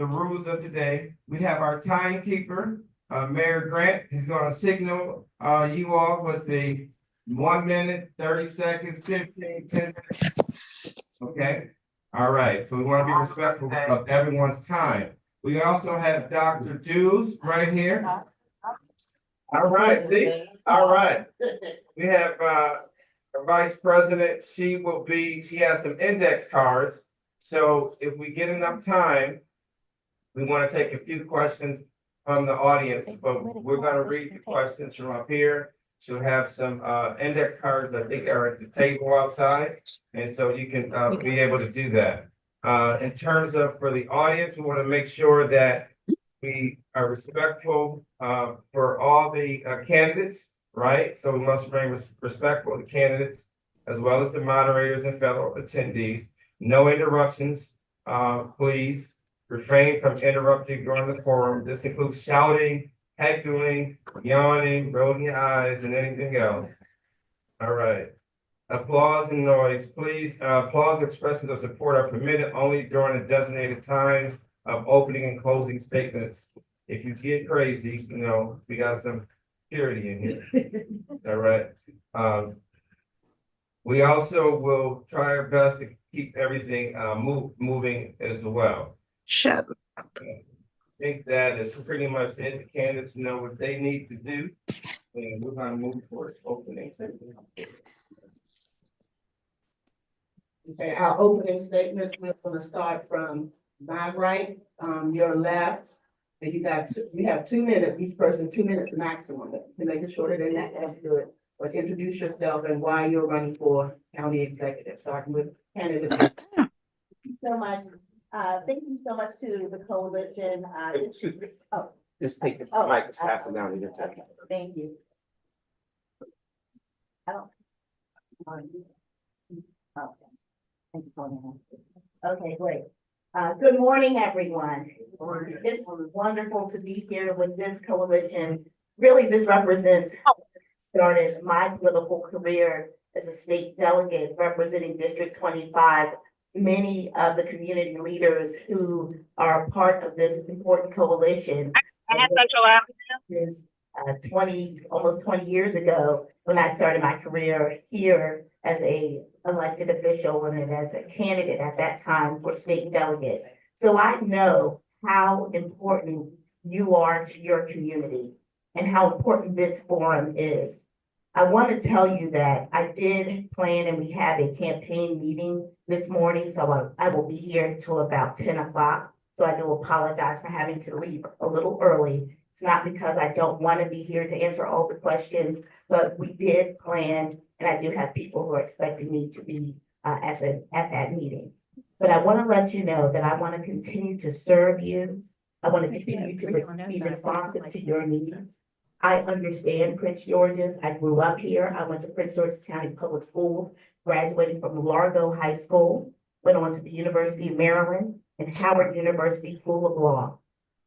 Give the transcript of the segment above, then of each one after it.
the rules of today. We have our timekeeper, Mayor Grant. He's going to signal you all with the 1 minute, 30 seconds, 15, 10 seconds. Okay. All right. So we want to be respectful of everyone's time. We also have Dr. Dews right here. All right. See. All right. We have our Vice President. She has some index cards. So if we get enough time, we want to take a few questions from the audience, but we're going to read the questions from up here. She'll have some index cards, I think are at the table outside. And so you can be able to do that. In terms of for the audience, we want to make sure that we are respectful for all the candidates, right? So we must remain respectful of the candidates as well as the moderators and fellow attendees. No interruptions, please. Refrain from interrupting during the forum. This includes shouting, heckling, yawning, rolling your eyes, and anything else. All right. Applause and noise. Please, applause expressions of support are permitted only during the designated times of opening and closing statements. If you get crazy, we got some security in here. All right. We also will try our best to keep everything moving as well. Shut up. I think that is pretty much it. The candidates know what they need to do, and we're going to move towards opening statement. Okay, our opening statements, we're going to start from my right, your left, and we have 2 minutes, each person 2 minutes maximum. To make it shorter than that, that's good. But introduce yourself and why you're running for county executive, starting with candidate. Thank you so much. Thank you so much to the coalition. Excuse me. Oh. Just take the mic, pass it down to your turn. Okay, thank you. I don't. Okay. Thank you for that. Okay, great. Good morning, everyone. It's wonderful to be here with this coalition. Really, this represents how I started my political career as a state delegate representing District 25. Many of the community leaders who are part of this important coalition. Is almost 20 years ago when I started my career here as a elected official and as a candidate at that time for state delegate. So I know how important you are to your community and how important this forum is. I want to tell you that I did plan and we have a campaign meeting this morning, so I will be here until about 10 o'clock. So I do apologize for having to leave a little early. It's not because I don't want to be here to answer all the questions, but we did plan, and I do have people who are expecting me to be at that meeting. But I want to let you know that I want to continue to serve you. I want to continue to be responsive to your needs. I understand Prince George's. I grew up here. I went to Prince George's County Public Schools, graduating from Largo High School, went on to the University of Maryland and Howard University School of Law.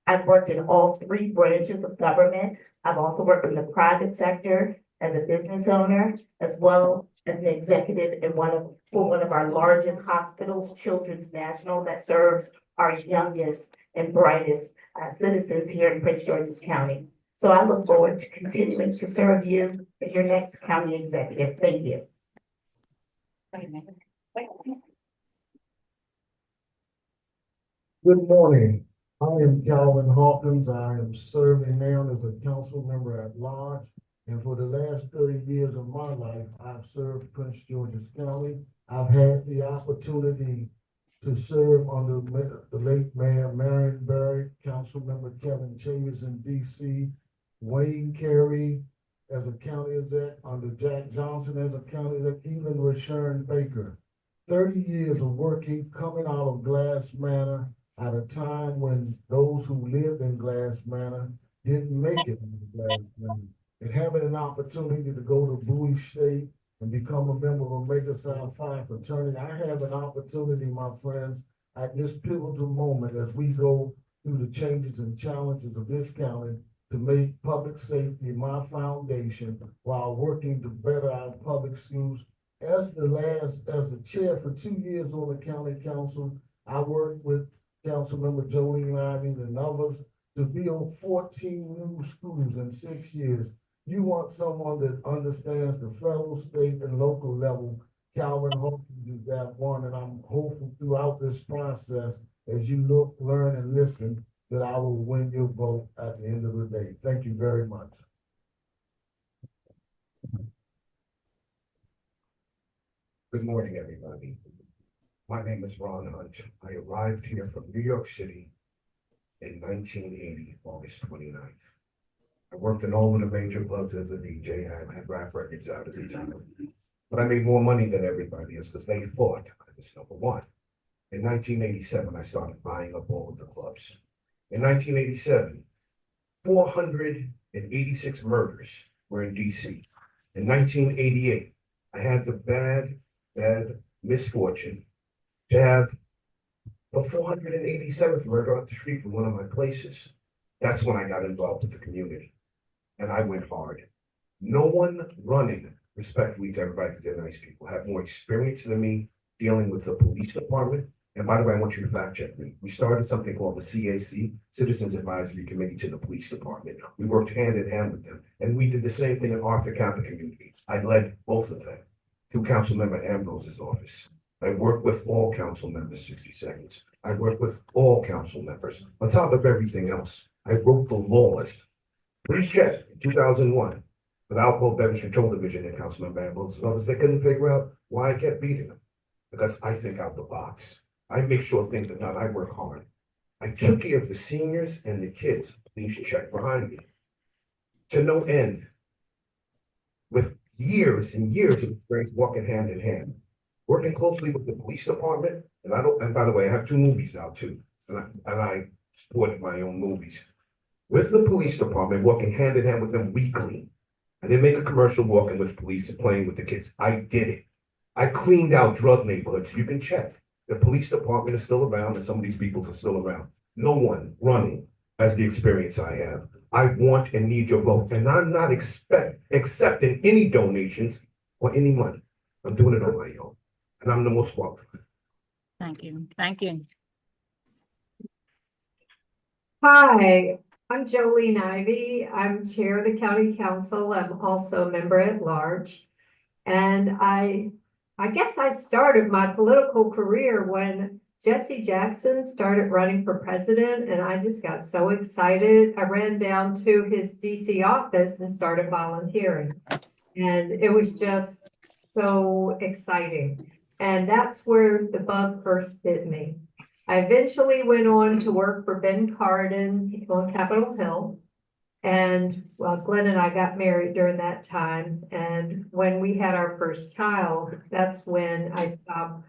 I've worked in all 3 branches of government. I've also worked in the private sector as a business owner, as well as an executive in one of our largest hospitals, Children's National, that serves our youngest and brightest citizens here in Prince George's County. So I look forward to continuing to serve you as your next county executive. Thank you. Good morning. I am Calvin Hawkins. I am serving now as a council member at large. And for the last 30 years of my life, I've served Prince George's County. I've had the opportunity to serve under the late Mayor Marion Barry, Council Member Kevin Chambers in DC, Wayne Carey as a county exec, under Jack Johnson as a county exec, even Rashawn Baker. 30 years of working, coming out of Glass Manor at a time when those who lived in Glass Manor didn't make it in Glass Manor. And having an opportunity to go to Bowie State and become a member of Omega Psi Phi fraternity, I have an opportunity, my friends, at this pivotal moment as we go through the changes and challenges of this county to make public safety my foundation while working to better our public schools. As the chair for 2 years on the county council, I worked with Councilmember Jolene Ivy and others to build 14 new schools in 6 years. You want someone that understands the federal, state, and local level. Calvin Hawkins is that one, and I'm hopeful throughout this process, as you look, learn, and listen, that I will win your vote at the end of the day. Thank you very much. Good morning, everybody. My name is Ron Hunt. I arrived here from New York City in 1980, August 29th. I worked in all of the major clubs as a DJ. I had rap records out at the time. But I made more money than everybody else because they thought I was number one. In 1987, I started buying up all of the clubs. In 1987, 486 murders were in DC. In 1988, I had the bad misfortune to have the 487th murder off the street from one of my places. That's when I got involved with the community. And I went hard. No one running, respectfully to everybody, because they're nice people, have more experience than me dealing with the police department. And by the way, I want you to fact check me. We started something called the CAC, Citizens Advisory Committee to the Police Department. We worked hand in hand with them. And we did the same thing in Arthur County community. I led both of them through Councilmember Ambrose's office. I worked with all council members, 60 seconds. I worked with all council members. On top of everything else, I wrote the laws. Please check, in 2001, for the Alcohol Beverage Control Division in Councilmember Ambrose's office, they couldn't figure out why I kept beating them. Because I think out the box. I make sure things are done. I work hard. I took care of the seniors and the kids. Please check behind me. To no end. With years and years of experience walking hand in hand. Working closely with the police department. And by the way, I have 2 movies out too. And I supported my own movies. With the police department, working hand in hand with them weekly. I didn't make a commercial walking with police and playing with the kids. I did it. I cleaned out drug neighborhoods. You can check. The police department is still around and some of these people are still around. No one running has the experience I have. I want and need your vote. And I'm not accepting any donations or any money. I'm doing it on my own. And I'm the most qualified. Thank you. Thank you. Hi, I'm Jolene Ivy. I'm Chair of the County Council. I'm also a member at large. And I guess I started my political career when Jesse Jackson started running for president, and I just got so excited. I ran down to his DC office and started volunteering. And it was just so exciting. And that's where the bug first bit me. I eventually went on to work for Ben Cardin on Capitol Hill. And well, Glenn and I got married during that time. And when we had our first child, that's when I stopped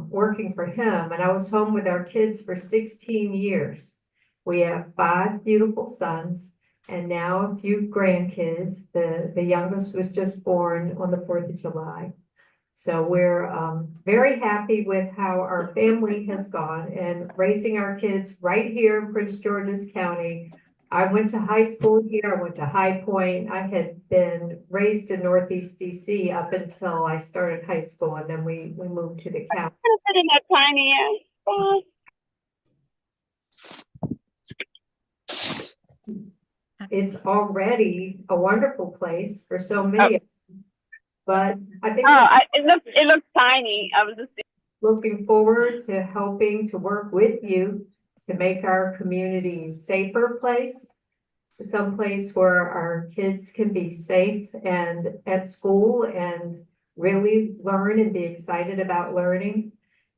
working for him. And I was home with our kids for 16 years. We have 5 beautiful sons and now a few grandkids. The youngest was just born on the 4th of July. So we're very happy with how our family has gone and raising our kids right here in Prince George's County. I went to high school here. I went to High Point. I had been raised in Northeast DC up until I started high school, and then we moved to the county. In that tiny ass. It's already a wonderful place for so many. But I think It looks tiny. I was just looking forward to helping to work with you to make our community a safer place, some place where our kids can be safe and at school and really learn and be excited about learning.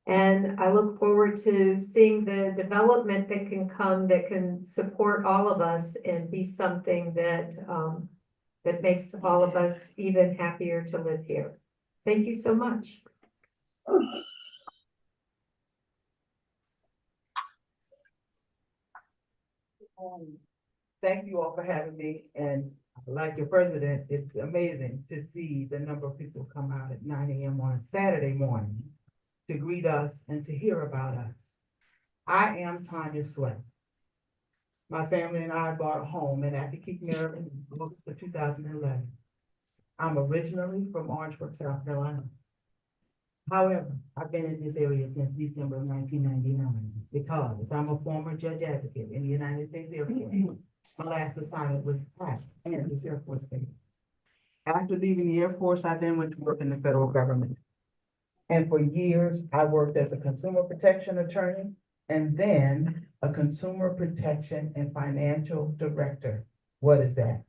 And I look forward to seeing the development that can come that can support all of us and be something that that makes all of us even happier to live here. Thank you so much. Thank you all for having me, and like your president, it's amazing to see the number of people come out at 9 a.m. on a Saturday morning to greet us and to hear about us. I am Tanya Sweat. My family and I bought a home in Accokeek, Maryland in August of 2011. I'm originally from Orangeburg, South Carolina. However, I've been in this area since December of 1999 because I'm a former judge advocate in the United States Air Force. My last assignment was at Andrews Air Force Base. After leaving the Air Force, I then went to work in the federal government. And for years, I worked as a consumer protection attorney and then a consumer protection and financial director. What is that?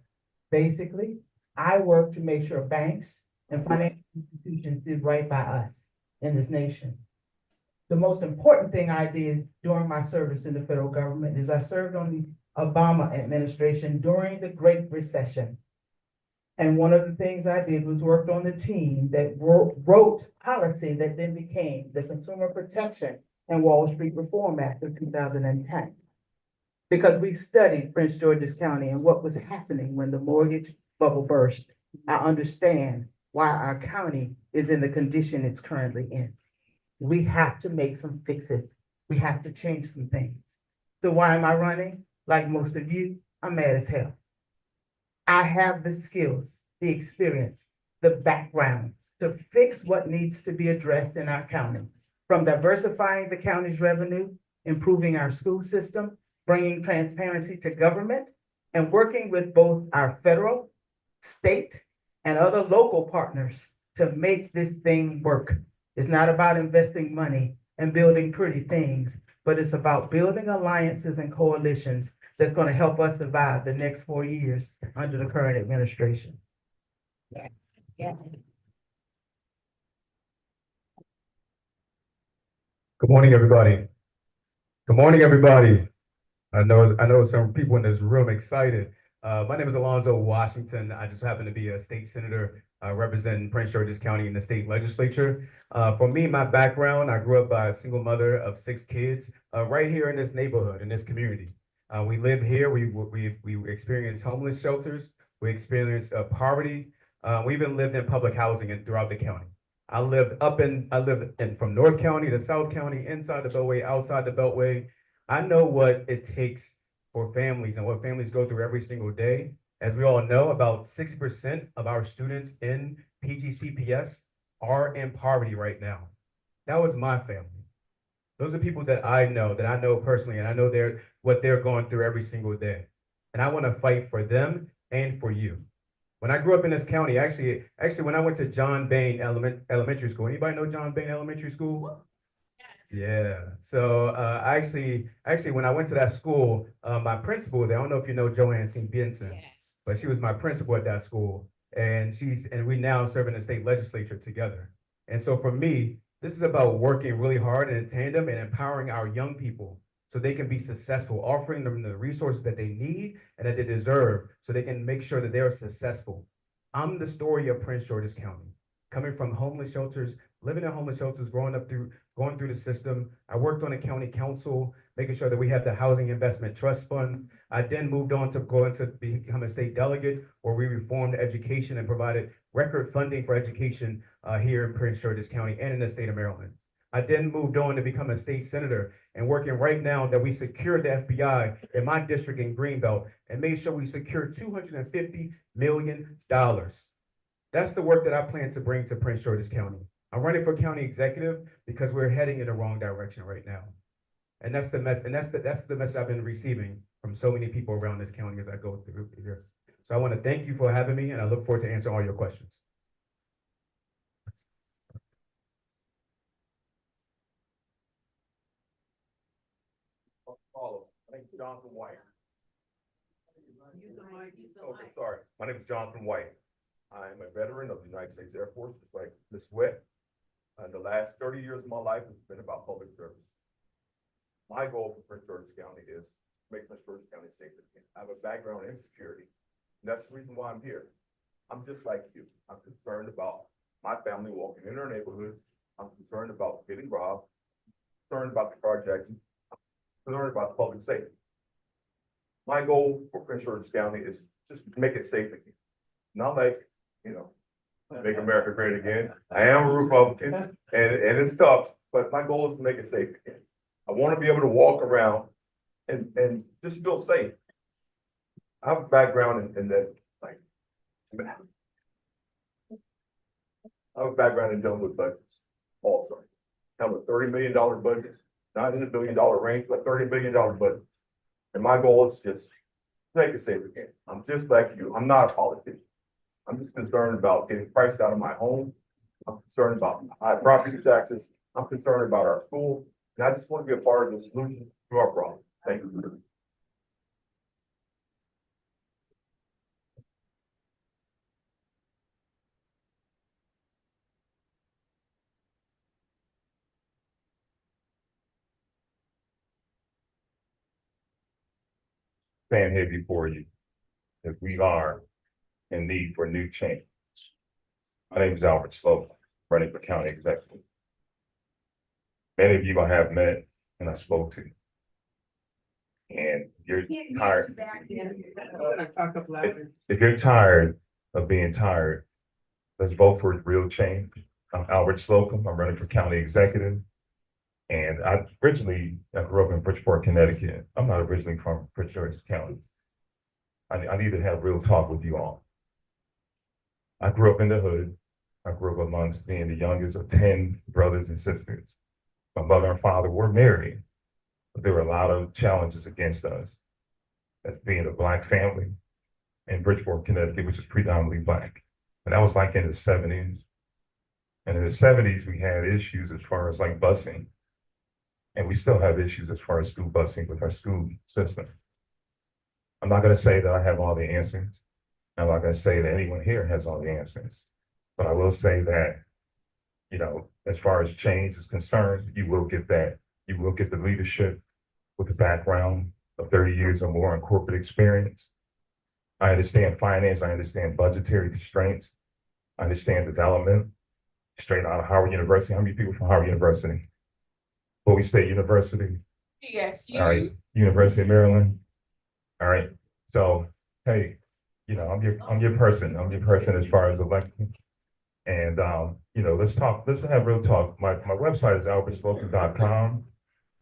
Basically, I work to make sure banks and financial institutions did right by us in this nation. The most important thing I did during my service in the federal government is I served on the Obama administration during the Great Recession. And one of the things I did was worked on the team that wrote policy that then became the Consumer Protection and Wall Street Reform Act of 2010. Because we studied Prince George's County and what was happening when the mortgage bubble burst, I understand why our county is in the condition it's currently in. We have to make some fixes. We have to change some things. So why am I running? Like most of you, I'm mad as hell. I have the skills, the experience, the background to fix what needs to be addressed in our county. From diversifying the county's revenue, improving our school system, bringing transparency to government, and working with both our federal, state, and other local partners to make this thing work. It's not about investing money and building pretty things, but it's about building alliances and coalitions that's going to help us survive the next 4 years under the current administration. Yes, yes. Good morning, everybody. Good morning, everybody. I know some people in this room excited. My name is Alonzo Washington. I just happen to be a state senator representing Prince George's County in the state legislature. For me, my background, I grew up by a single mother of 6 kids right here in this neighborhood, in this community. We live here. We experienced homeless shelters. We experienced poverty. We even lived in public housing throughout the county. I lived from North County to South County, inside the Beltway, outside the Beltway. I know what it takes for families and what families go through every single day. As we all know, about 60% of our students in PGCPS are in poverty right now. That was my family. Those are people that I know personally, and I know what they're going through every single day. And I want to fight for them and for you. When I grew up in this county, actually, when I went to John Bain Elementary School, anybody know John Bain Elementary School? Yeah. So actually, when I went to that school, my principal, I don't know if you know Joanne St. Vincent, but she was my principal at that school, and we now serve in the state legislature together. And so for me, this is about working really hard and in tandem and empowering our young people so they can be successful, offering them the resources that they need and that they deserve so they can make sure that they're successful. I'm the story of Prince George's County, coming from homeless shelters, living in homeless shelters, going through the system. I worked on a county council, making sure that we had the Housing Investment Trust Fund. I then moved on to become a state delegate, where we reformed education and provided record funding for education here in Prince George's County and in the state of Maryland. I then moved on to become a state senator and working right now that we secured the FBI in my district in Greenbelt and made sure we secured $250 million. That's the work that I plan to bring to Prince George's County. I'm running for county executive because we're heading in the wrong direction right now. And that's the message I've been receiving from so many people around this county as I go through here. So I want to thank you for having me, and I look forward to answering all your questions. My name is Jonathan White. Okay, sorry. My name is Jonathan White. I am a veteran of the United States Air Force, just like Ms. Sweat. The last 30 years of my life has been about public service. My goal for Prince George's County is to make Prince George's County safe again. I have a background in security. And that's the reason why I'm here. I'm just like you. I'm concerned about my family walking in our neighborhood. I'm concerned about getting robbed. I'm concerned about the carjacking. I'm concerned about public safety. My goal for Prince George's County is just to make it safe again. Not like, make America great again. I am a Republican, and it's tough, but my goal is to make it safe again. I want to be able to walk around and just feel safe. I have a background in that, like, I have a background in dealing with budgets. also. Have a $30 million budget, not in the $1 billion range, but $30 million budget. And my goal is just make it safe again. I'm just like you. I'm not a politician. I'm just concerned about getting priced out of my home. I'm concerned about high property taxes. I'm concerned about our school. And I just want to be a part of the solution to our problem. Thank you. Stand here before you, if we are in need for new change. My name is Albert Slope, running for county executive. Many of you I have met and I spoke to. And you're tired. If you're tired of being tired, let's vote for real change. I'm Albert Slocum. I'm running for county executive. And I grew up in Bridgeport, Connecticut. I'm not originally from Prince George's County. I need to have real talk with you all. I grew up in the hood. I grew up amongst being the youngest of 10 brothers and sisters. My mother and father were married, but there were a lot of challenges against us as being a Black family in Bridgeport, Connecticut, which is predominantly Black. And that was like in the 70s. And in the 70s, we had issues as far as like busing. And we still have issues as far as school busing with our school system. I'm not going to say that I have all the answers. I'm not going to say that anyone here has all the answers. But I will say that, you know, as far as change is concerned, you will get that. You will get the leadership with the background of 30 years or more in corporate experience. I understand finance. I understand budgetary constraints. I understand development. Straight out of Howard University. How many people from Howard University? Bowie State University. Yes. All right. University of Maryland. All right. So, hey, you know, I'm your person. I'm your person as far as election. And you know, let's have real talk. My website is albertslocum.com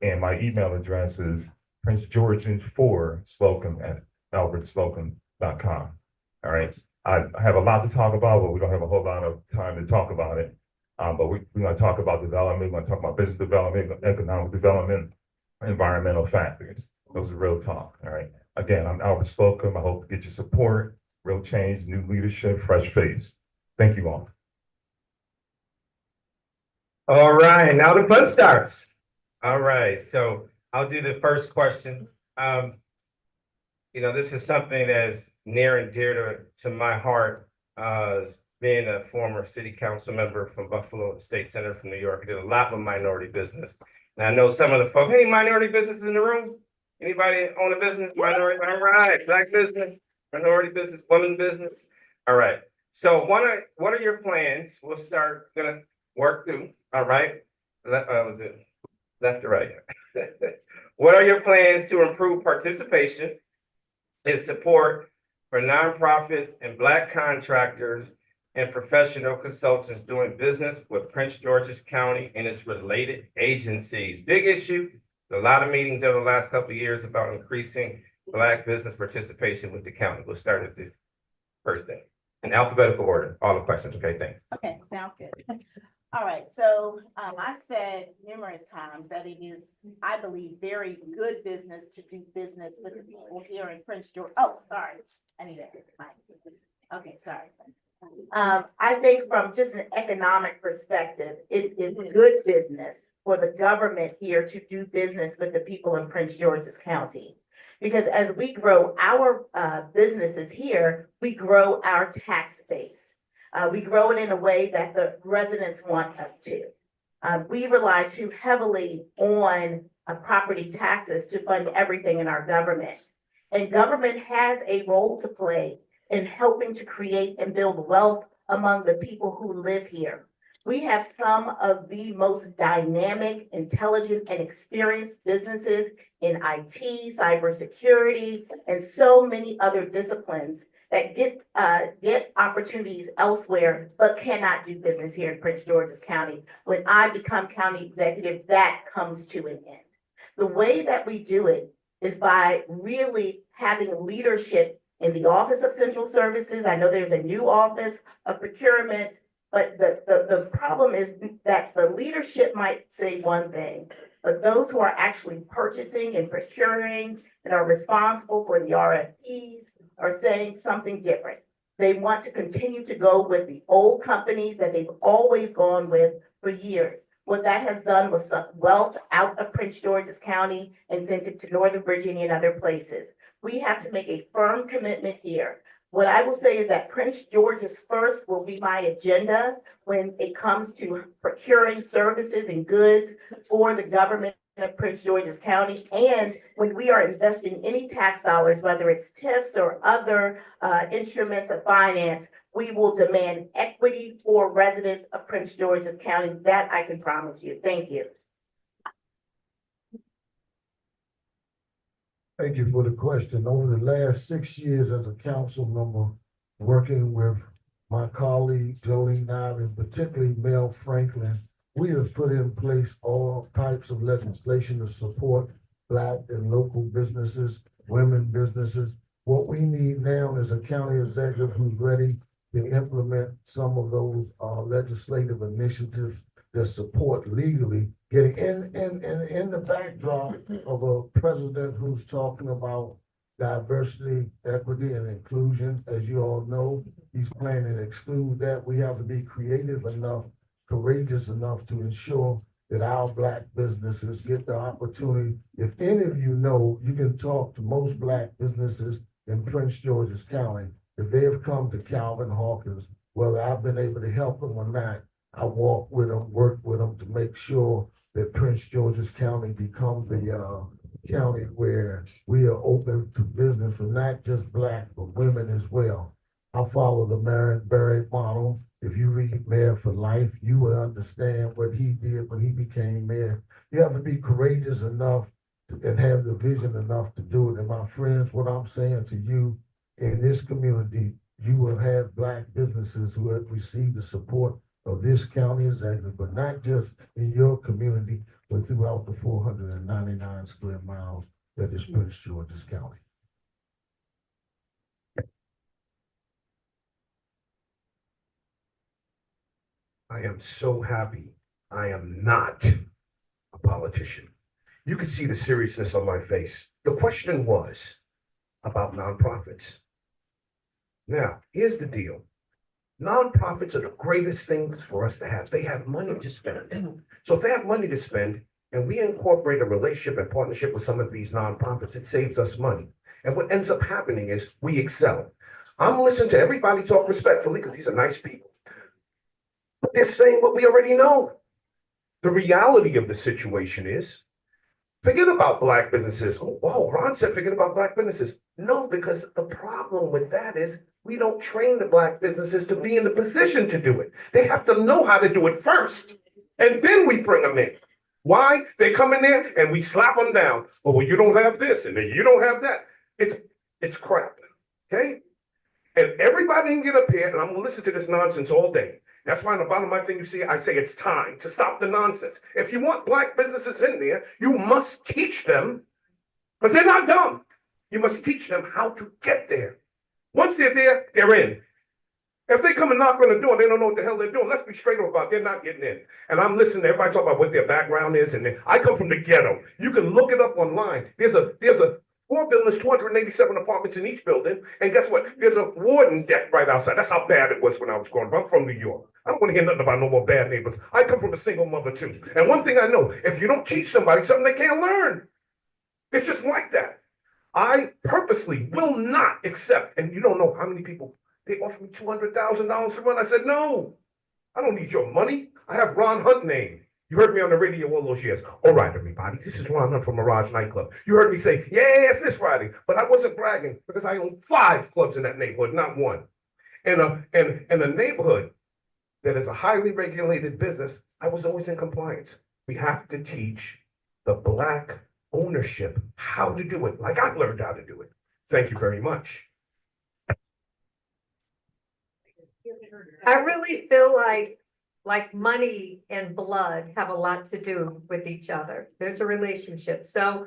and my email address is princegeorgian4slocum@albertslocum.com. All right. I have a lot to talk about, but we don't have a whole lot of time to talk about it. But we're going to talk about development. We're going to talk about business development, economic development, environmental factors. Those are real talk. All right. Again, I'm Albert Slocum. I hope to get your support, real change, new leadership, fresh face. Thank you all. All right, now the fun starts. All right, so I'll do the first question. You know, this is something that's near and dear to my heart. Being a former city council member from Buffalo, the state senator from New York, I did a lot with minority business. And I know some of the folks, any minority businesses in the room? Anybody own a business? Minority, all right, Black business, minority business, woman business. All right. So what are your plans? We'll start gonna work through. All right. Was it left or right? What are your plans to improve participation and support for nonprofits and Black contractors and professional consultants doing business with Prince George's County and its related agencies? Big issue. A lot of meetings over the last couple of years about increasing Black business participation with the county. We'll start at the first thing. In alphabetical order, all the questions. Okay, thanks. Okay, sounds good. All right, so I said numerous times that it is, I believe, very good business to do business with the people here in Prince George. Oh, sorry, I need that. Okay, sorry. I think from just an economic perspective, it is good business for the government here to do business with the people in Prince George's County. Because as we grow our businesses here, we grow our tax base. We grow it in a way that the residents want us to. We rely too heavily on property taxes to fund everything in our government. And government has a role to play in helping to create and build wealth among the people who live here. We have some of the most dynamic, intelligent, and experienced businesses in IT, cybersecurity, and so many other disciplines that get opportunities elsewhere, but cannot do business here in Prince George's County. When I become county executive, that comes to an end. The way that we do it is by really having leadership in the Office of Central Services. I know there's a new Office of Procurement, But the problem is that the leadership might say one thing, but those who are actually purchasing and procuring and are responsible for the RFPs are saying something different. They want to continue to go with the old companies that they've always gone with for years. What that has done was suck wealth out of Prince George's County and sent it to Northern Virginia and other places. We have to make a firm commitment here. What I will say is that Prince George's first will be my agenda when it comes to procuring services and goods for the government of Prince George's County. And when we are investing any tax dollars, whether it's TIFs or other instruments of finance, we will demand equity for residents of Prince George's County. That I can promise you. Thank you. Thank you for the question. Over the last 6 years as a council member, working with my colleague Jolene Nyman, particularly Mel Franklin, we have put in place all types of legislation to support Black and local businesses, women businesses. What we need now is a county executive who's ready to implement some of those legislative initiatives that support legally getting in the backdrop of a president who's talking about diversity, equity, and inclusion. As you all know, he's planning to exclude that. We have to be creative enough, courageous enough to ensure that our Black businesses get the opportunity. If any of you know, you can talk to most Black businesses in Prince George's County. If they have come to Calvin Hawkins, whether I've been able to help them or not, I walk with them, work with them to make sure that Prince George's County becomes the county where we are open to business for not just Black, but women as well. I follow the Marion Barry model. If you read Mayor for Life, you will understand what he did when he became mayor. You have to be courageous enough and have the vision enough to do it. And my friends, what I'm saying to you, in this community, you will have Black businesses who have received the support of this county executive, but not just in your community, but throughout the 499 square miles that is Prince George's County. I am so happy I am not a politician. You could see the seriousness on my face. The question was about nonprofits. Now, here's the deal. Nonprofits are the greatest things for us to have. They have money to spend. So if they have money to spend and we incorporate a relationship and partnership with some of these nonprofits, it saves us money. And what ends up happening is we excel. I'm listening to everybody talk respectfully because these are nice people. But they're saying what we already know. The reality of the situation is, forget about Black businesses. Oh, Ron said forget about Black businesses. No, because the problem with that is we don't train the Black businesses to be in the position to do it. They have to know how to do it first, and then we bring them in. Why? They come in there and we slap them down. Oh, well, you don't have this and you don't have that. It's crap, okay? And everybody can get up here and I'm gonna listen to this nonsense all day. That's why on the bottom of my thing you see, I say it's time to stop the nonsense. If you want Black businesses in there, you must teach them, because they're not dumb. You must teach them how to get there. Once they're there, they're in. If they come and knock on the door, they don't know what the hell they're doing. Let's be straight up about it. They're not getting in. And I'm listening to everybody talk about what their background is. And I come from the ghetto. You can look it up online. There's a 4 buildings, 287 apartments in each building. And guess what? There's a warden deck right outside. That's how bad it was when I was growing up. I'm from New York. I don't want to hear nothing about no more bad neighbors. I come from a single mother too. And one thing I know, if you don't teach somebody something, they can't learn. It's just like that. I purposely will not accept, and you don't know how many people, they offered me $200,000 to run. I said, no, I don't need your money. I have Ron Hunt name. You heard me on the radio all those years. All right, everybody, this is Ron Hunt from Mirage Nightclub. You heard me say, yes, this Friday, but I wasn't bragging because I own 5 clubs in that neighborhood, not one. In a neighborhood that is a highly regulated business, I was always in compliance. We have to teach the Black ownership how to do it, like I learned how to do it. Thank you very much. I really feel like money and blood have a lot to do with each other. There's a relationship. So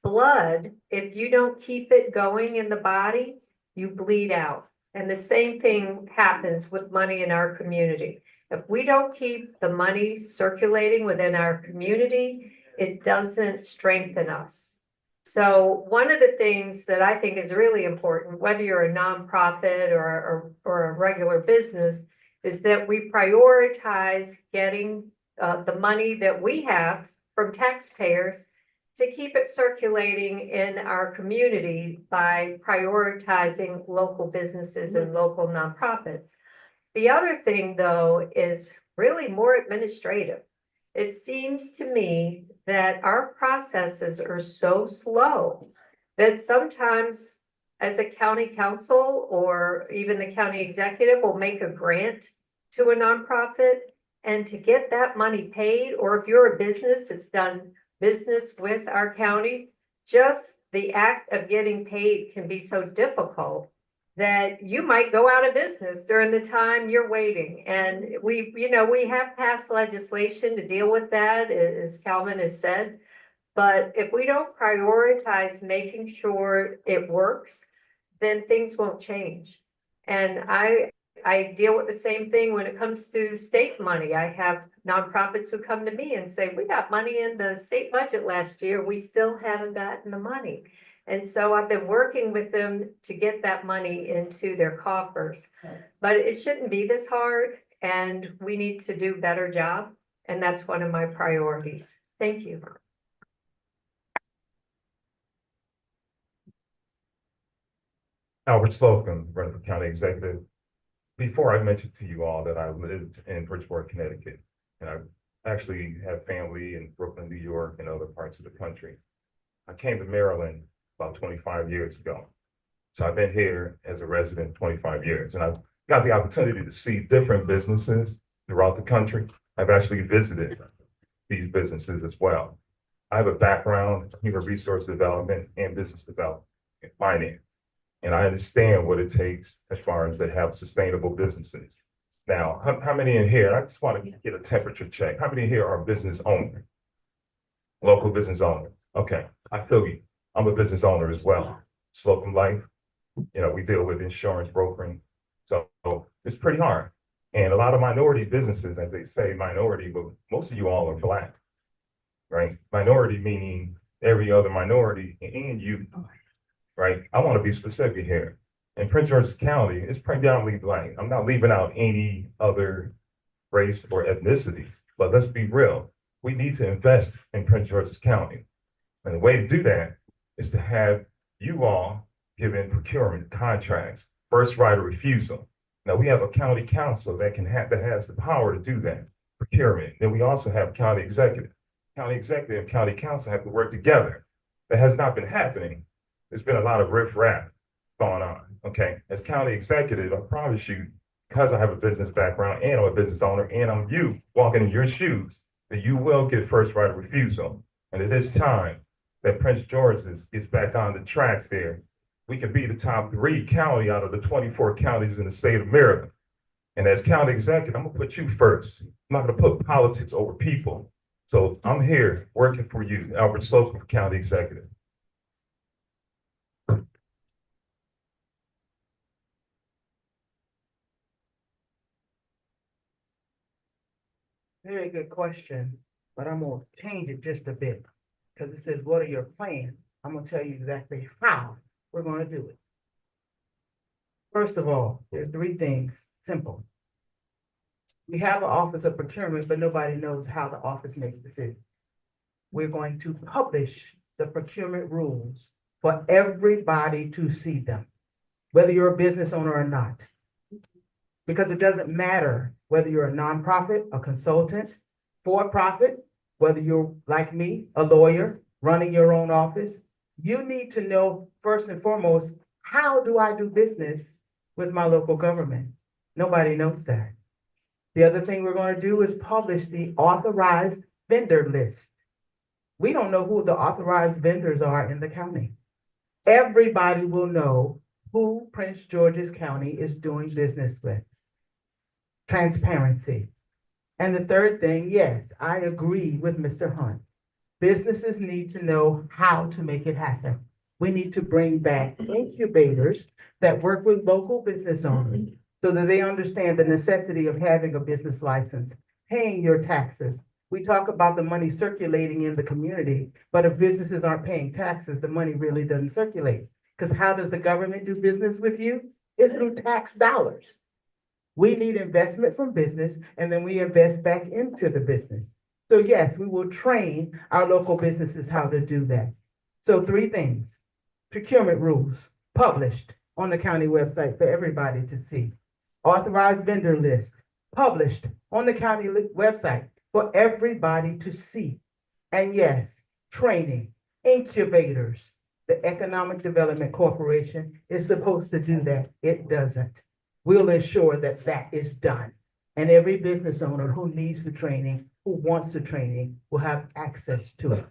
blood, if you don't keep it going in the body, you bleed out. And the same thing happens with money in our community. If we don't keep the money circulating within our community, it doesn't strengthen us. So one of the things that I think is really important, whether you're a nonprofit or a regular business, is that we prioritize getting the money that we have from taxpayers to keep it circulating in our community by prioritizing local businesses and local nonprofits. The other thing, though, is really more administrative. It seems to me that our processes are so slow that sometimes as a county council or even the county executive will make a grant to a nonprofit, and to get that money paid, or if you're a business that's done business with our county, just the act of getting paid can be so difficult that you might go out of business during the time you're waiting. And we have passed legislation to deal with that, as Calvin has said. But if we don't prioritize making sure it works, then things won't change. And I deal with the same thing when it comes to state money. I have nonprofits who come to me and say, we got money in the state budget last year. We still haven't gotten the money. And so I've been working with them to get that money into their coffers. But it shouldn't be this hard, and we need to do a better job. And that's one of my priorities. Thank you. Albert Slocum, Rutherford County Executive. Before I mentioned to you all that I lived in Bridgeport, Connecticut, and I actually have family in Brooklyn, New York, and other parts of the country. I came to Maryland about 25 years ago. So I've been here as a resident 25 years, and I've got the opportunity to see different businesses throughout the country. I've actually visited these businesses as well. I have a background in human resource development and business development and finance. And I understand what it takes as far as to have sustainable businesses. Now, how many in here, I just want to get a temperature check. How many here are business owners? Local business owner. Okay, I feel you. I'm a business owner as well. Slocum Life, we deal with insurance brokering. So it's pretty hard. And a lot of minority businesses, as they say minority, but most of you all are Black, right? Minority meaning every other minority and you. Right? I want to be specific here. In Prince George's County, it's predominantly Black. I'm not leaving out any other race or ethnicity, but let's be real. We need to invest in Prince George's County. And the way to do that is to have you all give in procurement contracts, first right of refusal. Now we have a county council that that has the power to do that, procurement. Then we also have county executive. County executive and county council have to work together. That has not been happening. There's been a lot of riff-raff going on, okay? As county executive, I promise you, because I have a business background and I'm a business owner and I'm you walking in your shoes, that you will get first right of refusal. And it is time that Prince George's gets back on the tracks there. We can be the top 3 county out of the 24 counties in the state of Maryland. And as county executive, I'm gonna put you first. I'm not gonna put politics over people. So I'm here working for you, Albert Slocum, County Executive. Very good question, but I'm gonna change it just a bit. Because it says, what are your plans? I'm gonna tell you exactly how we're gonna do it. First of all, there's 3 things, simple. We have an office of procurement, but nobody knows how the office makes decisions. We're going to publish the procurement rules for everybody to see them, whether you're a business owner or not. Because it doesn't matter whether you're a nonprofit, a consultant, for-profit, whether you're like me, a lawyer, running your own office, you need to know first and foremost, how do I do business with my local government? Nobody knows that. The other thing we're going to do is publish the authorized vendor list. We don't know who the authorized vendors are in the county. Everybody will know who Prince George's County is doing business with. Transparency. And the third thing, yes, I agree with Mr. Hunt. Businesses need to know how to make it happen. We need to bring back incubators that work with local business owners so that they understand the necessity of having a business license, paying your taxes. We talk about the money circulating in the community, but if businesses aren't paying taxes, the money really doesn't circulate. Because how does the government do business with you? It's through tax dollars. We need investment from business, and then we invest back into the business. So yes, we will train our local businesses how to do that. So 3 things: procurement rules published on the county website for everybody to see. Authorized vendor list published on the county website for everybody to see. And yes, training, incubators. The Economic Development Corporation is supposed to do that. It doesn't. We'll ensure that that is done. And every business owner who needs the training, who wants the training, will have access to it.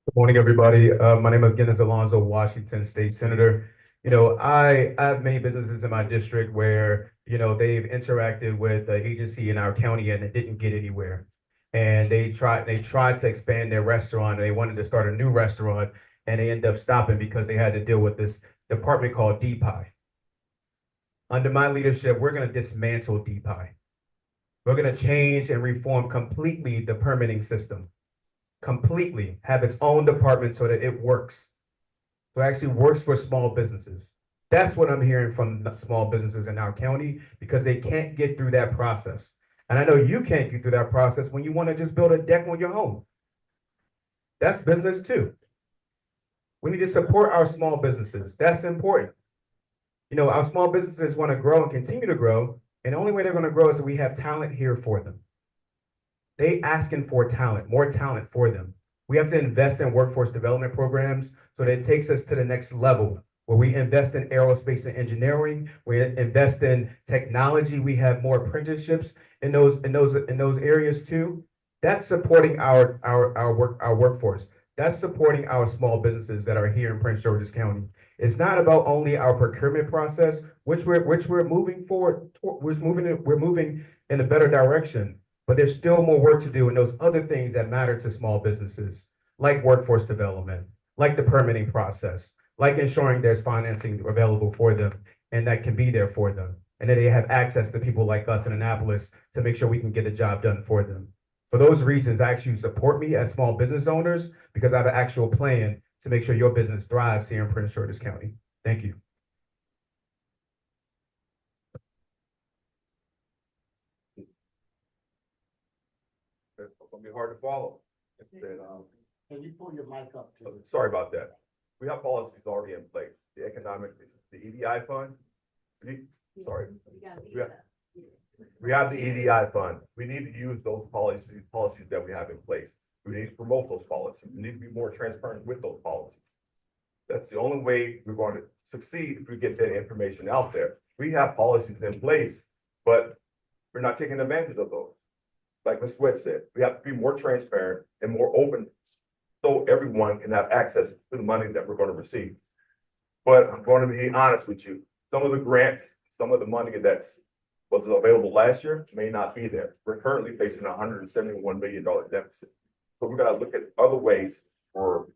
Good morning, everybody. My name again is Alonzo Washington, State Senator. You know, I have many businesses in my district where, you know, they've interacted with the agency in our county and it didn't get anywhere. And they tried to expand their restaurant and they wanted to start a new restaurant and they ended up stopping because they had to deal with this department called DPI. Under my leadership, we're going to dismantle DPI. We're going to change and reform completely the permitting system. Completely have its own department so that it works. So it actually works for small businesses. That's what I'm hearing from small businesses in our county because they can't get through that process. And I know you can't get through that process when you want to just build a deck on your home. That's business too. We need to support our small businesses. That's important. You know, our small businesses want to grow and continue to grow. And the only way they're going to grow is if we have talent here for them. They asking for talent, more talent for them. We have to invest in workforce development programs so that it takes us to the next level where we invest in aerospace and engineering, we invest in technology, we have more apprenticeships in those areas too. That's supporting our workforce. That's supporting our small businesses that are here in Prince George's County. It's not about only our procurement process, which we're moving forward, we're moving in a better direction. But there's still more work to do in those other things that matter to small businesses, like workforce development, like the permitting process, like ensuring there's financing available for them and that can be there for them. And that they have access to people like us in Annapolis to make sure we can get the job done for them. For those reasons, I actually support me as small business owners because I have an actual plan to make sure your business thrives here in Prince George's County. Thank you. It's gonna be hard to follow. Can you pull your mic up too? Sorry about that. We have policies already in place. The economic, the EDI fund. Sorry. We have the EDI fund. We need to use those policies that we have in place. We need to promote those policies. We need to be more transparent with those policies. That's the only way we're going to succeed if we get that information out there. We have policies in place, but we're not taking advantage of those. Like Ms. Sweat said, we have to be more transparent and more open so everyone can have access to the money that we're going to receive. But I'm going to be honest with you. Some of the grants, some of the money that was available last year may not be there. We're currently facing a $171 million deficit. So we're going to look at other ways to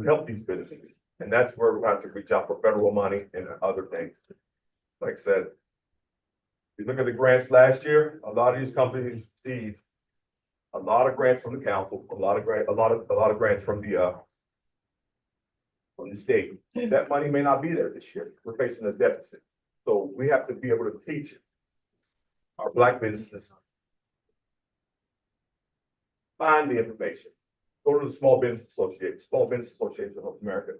help these businesses. And that's where we're going to have to reach out for federal money and other things. Like I said, if you look at the grants last year, a lot of these companies received a lot of grants from the council, a lot of grants from the state. That money may not be there this year. We're facing a deficit. So we have to be able to teach our Black businesses, find the information, go to the Small Business Association of America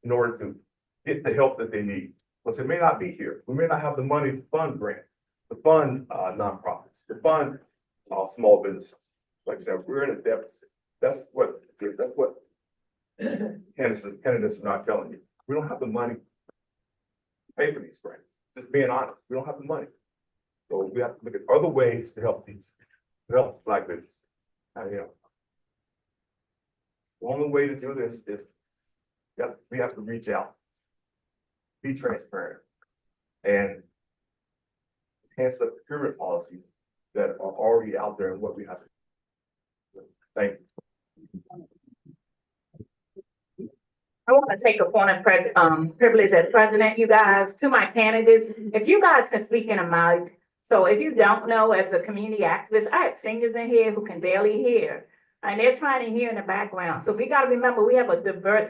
in order to get the help that they need. Because it may not be here. We may not have the money to fund grants, to fund nonprofits, to fund small businesses. Like I said, we're in a deficit. That's what candidates are not telling you. We don't have the money to pay for these grants. Just being honest, we don't have the money. So we have to look at other ways to help Black businesses. And, you know, the only way to do this is we have to reach out, be transparent, and enhance the procurement policies that are already out there and what we have to do. Thank you. I want to take a point of privilege as president, you guys, to my candidates. If you guys can speak in a mic, so if you don't know, as a community activist, I have seniors in here who can barely hear. And they're trying to hear in the background. So we gotta remember, we have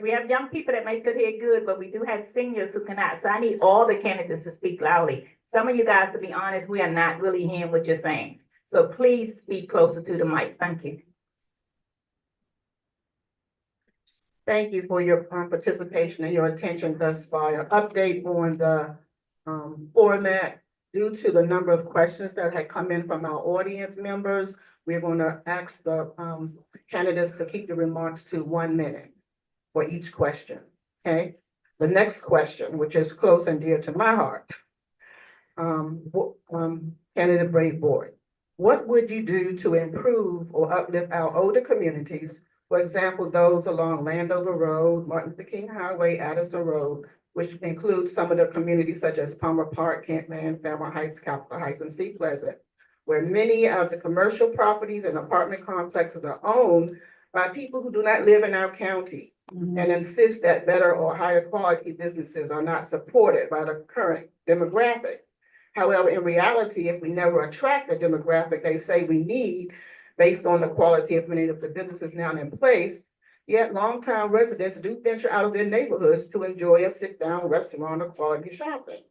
we have young people that may could hear good, but we do have seniors who cannot. So I need all the candidates to speak loudly. Some of you guys, to be honest, we are not really hearing what you're saying. So please speak closer to the mic. Thank you. Thank you for your participation and your attention thus far. An update on the format. Due to the number of questions that had come in from our audience members, we're going to ask the candidates to keep the remarks to 1 minute for each question. Okay. The next question, which is close and dear to my heart. Candidate Brave Board, what would you do to improve or uplift our older communities? For example, those along Landover Road, Martin Luther King Highway, Addison Road, which includes some of the communities such as Palmer Park, Kentland, Fairmont Heights, Capitol Heights, and Sea Pleasant, where many of the commercial properties and apartment complexes are owned by people who do not live in our county and insist that better or higher quality businesses are not supported by the current demographic. However, in reality, if we never attract the demographic they say we need, based on the quality of many of the businesses now in place, yet longtime residents do venture out of their neighborhoods to enjoy a sit-down restaurant or quality shopping.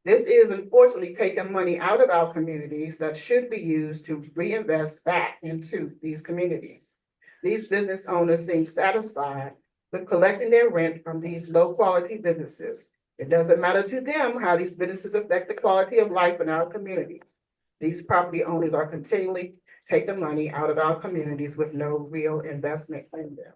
This is unfortunately taking money out of our communities that should be used to reinvest back into these communities. These business owners seem satisfied with collecting their rent from these low-quality businesses. It doesn't matter to them how these businesses affect the quality of life in our communities. These property owners are continually taking money out of our communities with no real investment in them.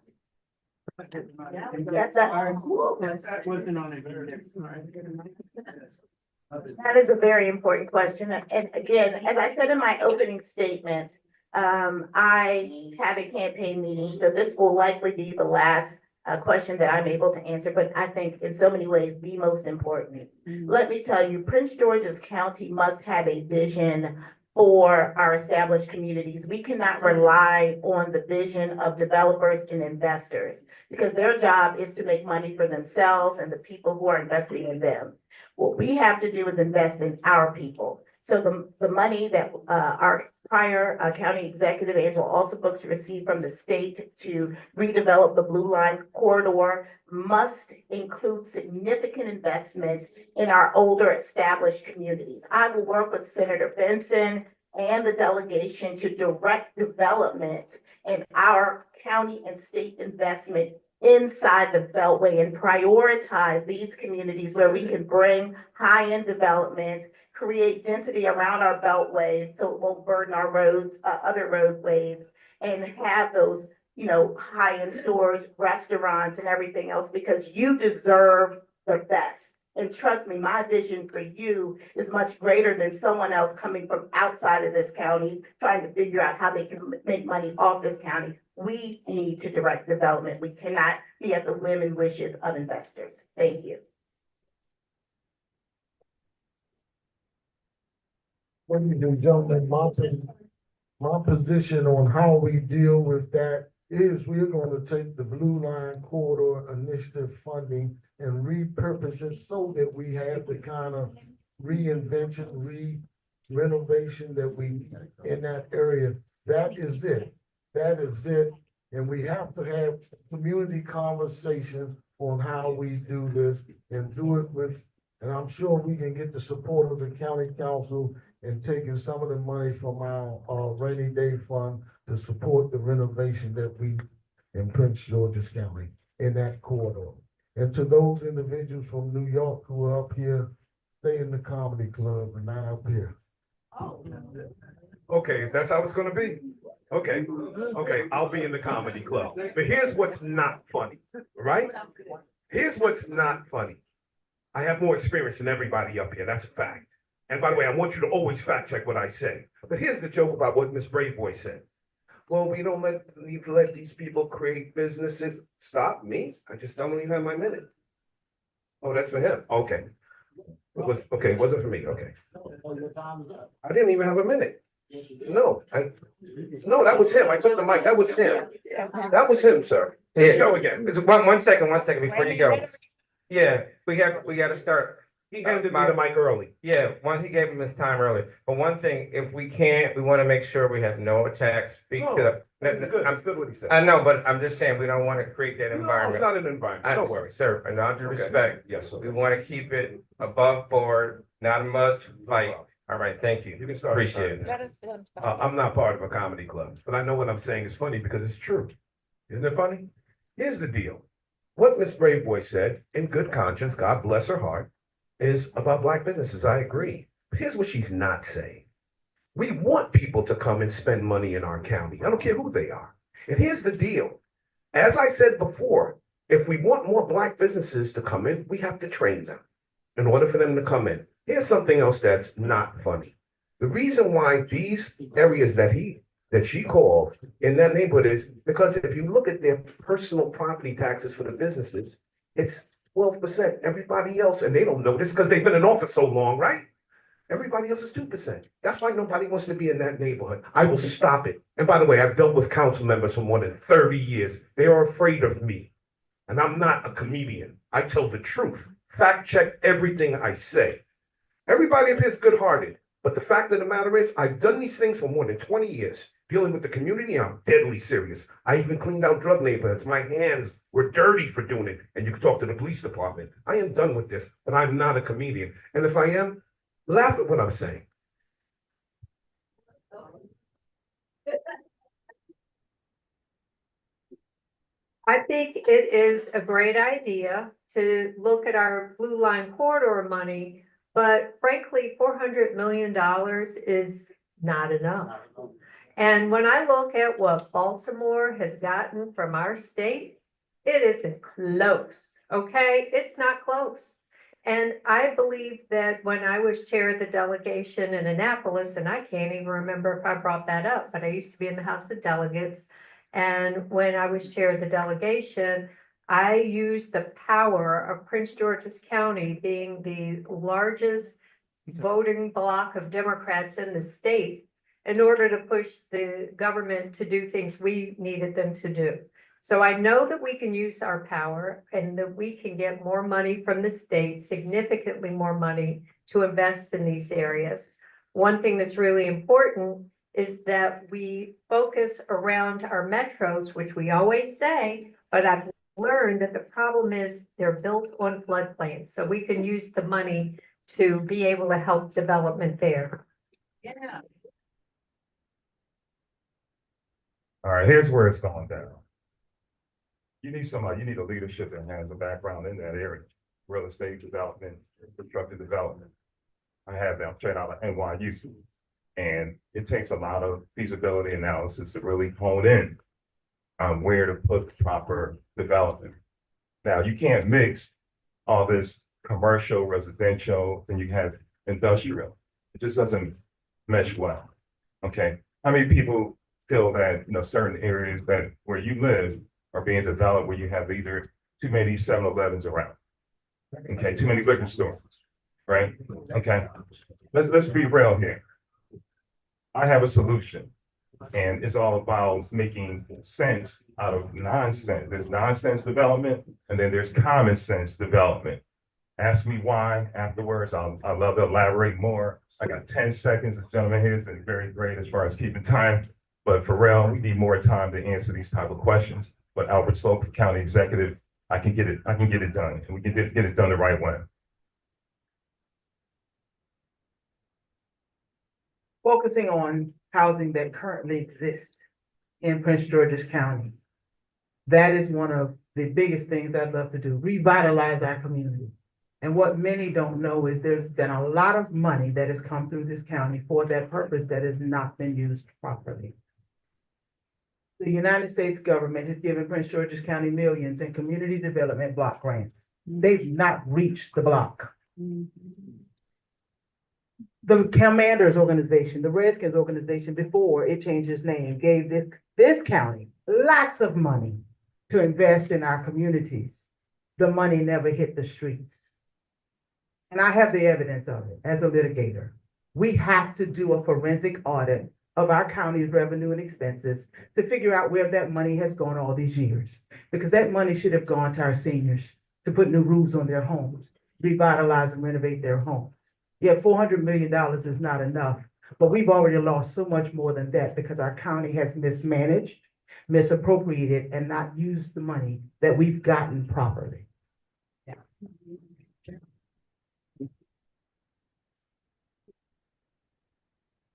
That is a very important question. And again, as I said in my opening statement, I have a campaign meeting, so this will likely be the last question that I'm able to answer, but I think in so many ways, the most important. Let me tell you, Prince George's County must have a vision for our established communities. We cannot rely on the vision of developers and investors because their job is to make money for themselves and the people who are investing in them. What we have to do is invest in our people. So the money that our prior county executive Angela Alsabooks received from the state to redevelop the Blue Line corridor must include significant investment in our older established communities. I will work with Senator Benson and the delegation to direct development in our county and state investment inside the Beltway and prioritize these communities where we can bring high-end development, create density around our beltways so it won't burden our roads, other roadways, and have those, high-end stores, restaurants, and everything else because you deserve the best. And trust me, my vision for you is much greater than someone else coming from outside of this county trying to figure out how they can make money off this county. We need to direct development. We cannot be at the whim and wishes of investors. Thank you. Ladies and gentlemen, my position on how we deal with that is we're going to take the Blue Line Corridor Initiative funding and repurpose it so that we have the kind of reinvention, renovation that we in that area. That is it. That is it. And we have to have community conversations on how we do this and do it with, and I'm sure we can get the support of the county council and taking some of the money from our rainy day fund to support the renovation that we in Prince George's County in that corridor. And to those individuals from New York who are up here, stay in the comedy club and not up here. Okay, that's how it's gonna be. Okay, I'll be in the comedy club. But here's what's not funny, right? Here's what's not funny. I have more experience than everybody up here, that's a fact. And by the way, I want you to always fact check what I say. But here's the joke about what Miss Braveboy said. Well, we don't need to let these people create businesses. Stop me. I just don't even have my minute. Oh, that's for him. Okay. Okay, it wasn't for me. Okay. I didn't even have a minute. No, that was him. I took the mic. That was him. That was him, sir. Yeah. Go again. It's one second before you go. Yeah, we gotta start. He handed me the mic early. Yeah, he gave him his time early, but one thing, if we can't, we wanna make sure we have no attacks, speak to the. That's good. That's good what he said. I know, but I'm just saying, we don't wanna create that No, it's environment. not an environment. Don't worry. Sir, and all due Okay. respect, Yes, sir. we wanna keep it above board, not a must fight. All right, thank you. You can start. Appreciate it. I'm not part of a comedy club, but I know what I'm saying is funny because it's true. Isn't it funny? Here's the deal. What Miss Brave Boy said, in good conscience, God bless her heart, is about Black businesses. I agree. But here's what she's not saying. We want people to come and spend money in our county. I don't care who they are. And here's the deal. As I said before, if we want more Black businesses to come in, we have to train them in order for them to come in. Here's something else that's not funny. The reason why these areas that she called in that neighborhood is because if you look at their personal property taxes for the businesses, it's 12%. Everybody else, and they don't know this because they've been in office so long, right? Everybody else is 2%. That's why nobody wants to be in that neighborhood. I will stop it. And by the way, I've dealt with council members for more than 30 years. They are afraid of me. And I'm not a comedian. I tell the truth. Fact check everything I say. Everybody up here is good-hearted. But the fact of the matter is, I've done these things for more than 20 years. Dealing with the community, I'm deadly serious. I even cleaned out drug neighborhoods. My hands were dirty for doing it. And you can talk to the police department. I am done with this, but I'm not a comedian. And if I am, laugh at what I'm saying. I think it is a great idea to look at our Blue Line corridor money, but frankly, $400 million is not enough. And when I look at what Baltimore has gotten from our state, it isn't close, okay? It's not close. And I believe that when I was chair of the delegation in Annapolis, and I can't even remember if I brought that up, but I used to be in the House of Delegates. And when I was chair of the delegation, I used the power of Prince George's County being the largest voting bloc of Democrats in the state in order to push the government to do things we needed them to do. So I know that we can use our power and that we can get more money from the state, significantly more money to invest in these areas. One thing that's really important is that we focus around our metros, which we always say, but I've learned that the problem is they're built on floodplains. So we can use the money to be able to help development there. Yeah. All right, here's where it's going down. You need somebody, you need a leadership that has a background in that area, real estate development, infrastructure development. I have that, I'm straight out of NYU. And it takes a lot of feasibility analysis to really hone in on where to put proper development. Now, you can't mix all this commercial, residential, and you have industrial. It just doesn't mesh well, okay? How many people feel that, certain areas that where you live are being developed where you have either too many 7-Elevens around, okay, too many liquor stores, right? Okay, let's be real here. I have a solution, and it's all about making sense out of nonsense. There's nonsense development, and then there's common sense development. Ask me why afterwards. I'd love to elaborate more. I got 10 seconds. This gentleman here is very great as far as keeping time, but for real, we need more time to answer these type of questions. But Albert Slope, County Executive, I can get it done, and we can get it done the right way. Focusing on housing that currently exists in Prince George's County. That is one of the biggest things I'd love to do, revitalize our community. And what many don't know is there's been a lot of money that has come through this county for that purpose that has not been used properly. The United States government has given Prince George's County millions in community development block grants. They've not reached the block. The Commanders organization, the Redskins organization, before it changed its name, gave this county lots of money to invest in our communities. The money never hit the streets. And I have the evidence of it as a litigator. We have to do a forensic audit of our county's revenue and expenses to figure out where that money has gone all these years. Because that money should have gone to our seniors to put new roofs on their homes, revitalize and renovate their homes. Yeah, $400 million is not enough, but we've already lost so much more than that because our county has mismanaged, misappropriated, and not used the money that we've gotten properly.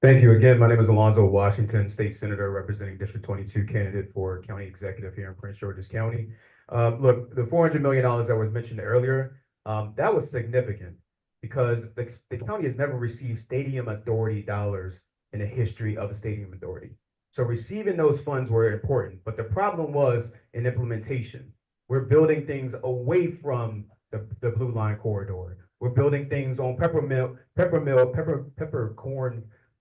Thank you again. My name is Alonzo Washington, State Senator representing District 22 candidate for County Executive here in Prince George's County. Look, the $400 million that was mentioned earlier, that was significant because the county has never received stadium authority dollars in the history of the stadium authority. So receiving those funds were important, but the problem was in implementation. We're building things away from the Blue Line corridor. We're building things on Peppercorn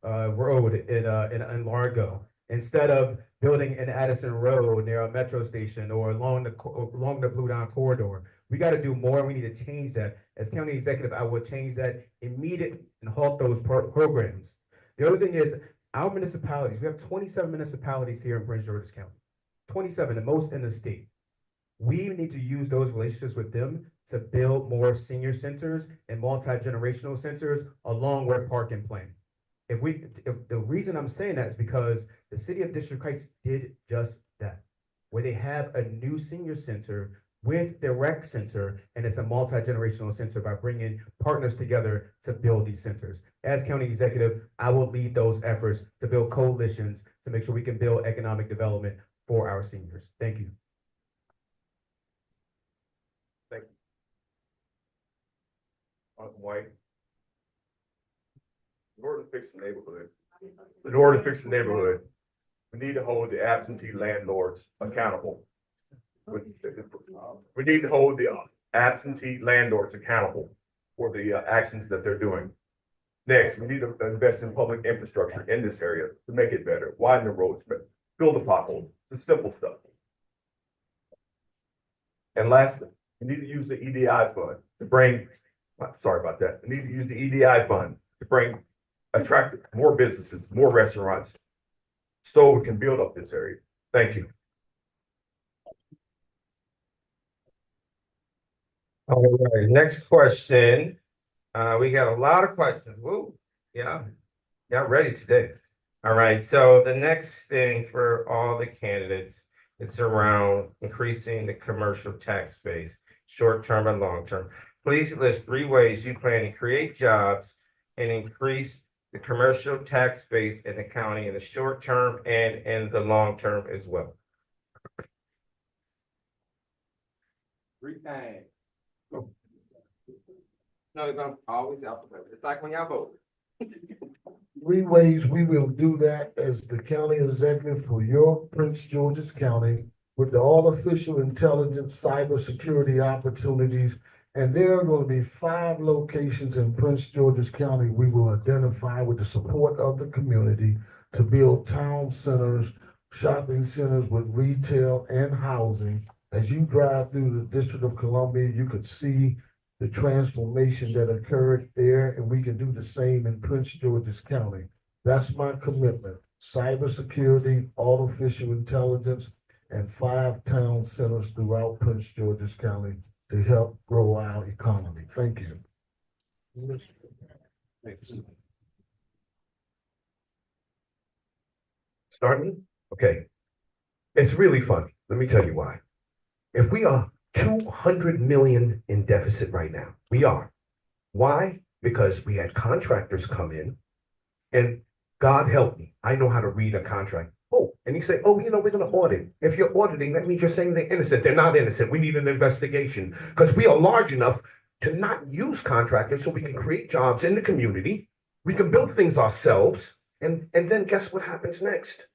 Road in Largo, instead of building an Addison Road near a metro station or along the Blue Line corridor. We got to do more. We need to change that. As county executive, I will change that immediately and halt those programs. The other thing is our municipalities. We have 27 municipalities here in Prince George's County, 27, the most in the state. We need to use those relationships with them to build more senior centers and multi-generational centers along with park and plan. If the reason I'm saying that is because the city of District Heights did just that, where they have a new senior center with the rec center, and it's a multi-generational center by bringing partners together to build these centers. As county executive, I will lead those efforts to build coalitions to make sure we can build economic development for our seniors. Thank you. Thank you. White. In order to fix the neighborhood, we need to hold the absentee landlords accountable. We need to hold the absentee landlords accountable for the actions that they're doing. Next, we need to invest in public infrastructure in this area to make it better, widen the roads, build the potholes, the simple stuff. And lastly, we need to use the EDI fund to bring, sorry about that, we need to use the EDI fund to attract more businesses, more restaurants, so we can build up this area. Thank you. All right, next question. We got a lot of questions. Woo, yeah, got ready today. All right, so the next thing for all the candidates, it's around increasing the commercial tax base, short-term and long-term. Please list 3 ways you plan to create jobs and increase the commercial tax base in the county in the short term and in the long term as well. 3 things. No, it's gonna always alphabet. It's like when y'all vote. 3 ways we will do that as the county executive for your Prince George's County with the artificial intelligence cybersecurity opportunities. And there are going to be 5 locations in Prince George's County we will identify with the support of the community to build town centers, shopping centers with retail and housing. As you drive through the District of Columbia, you could see the transformation that occurred there, and we can do the same in Prince George's County. That's my commitment: cybersecurity, artificial intelligence, and 5 town centers throughout Prince George's County to help grow our economy. Thank you. Starting? Okay. It's really funny. Let me tell you why. If we are 200 million in deficit right now, we are. Why? Because we had contractors come in, and God help me, I know how to read a contract. Oh, and you say, oh, we're going to audit. If you're auditing, that means you're saying they're innocent. They're not innocent. We need an investigation because we are large enough to not use contractors so we can create jobs in the community. We can build things ourselves. And then guess what happens next?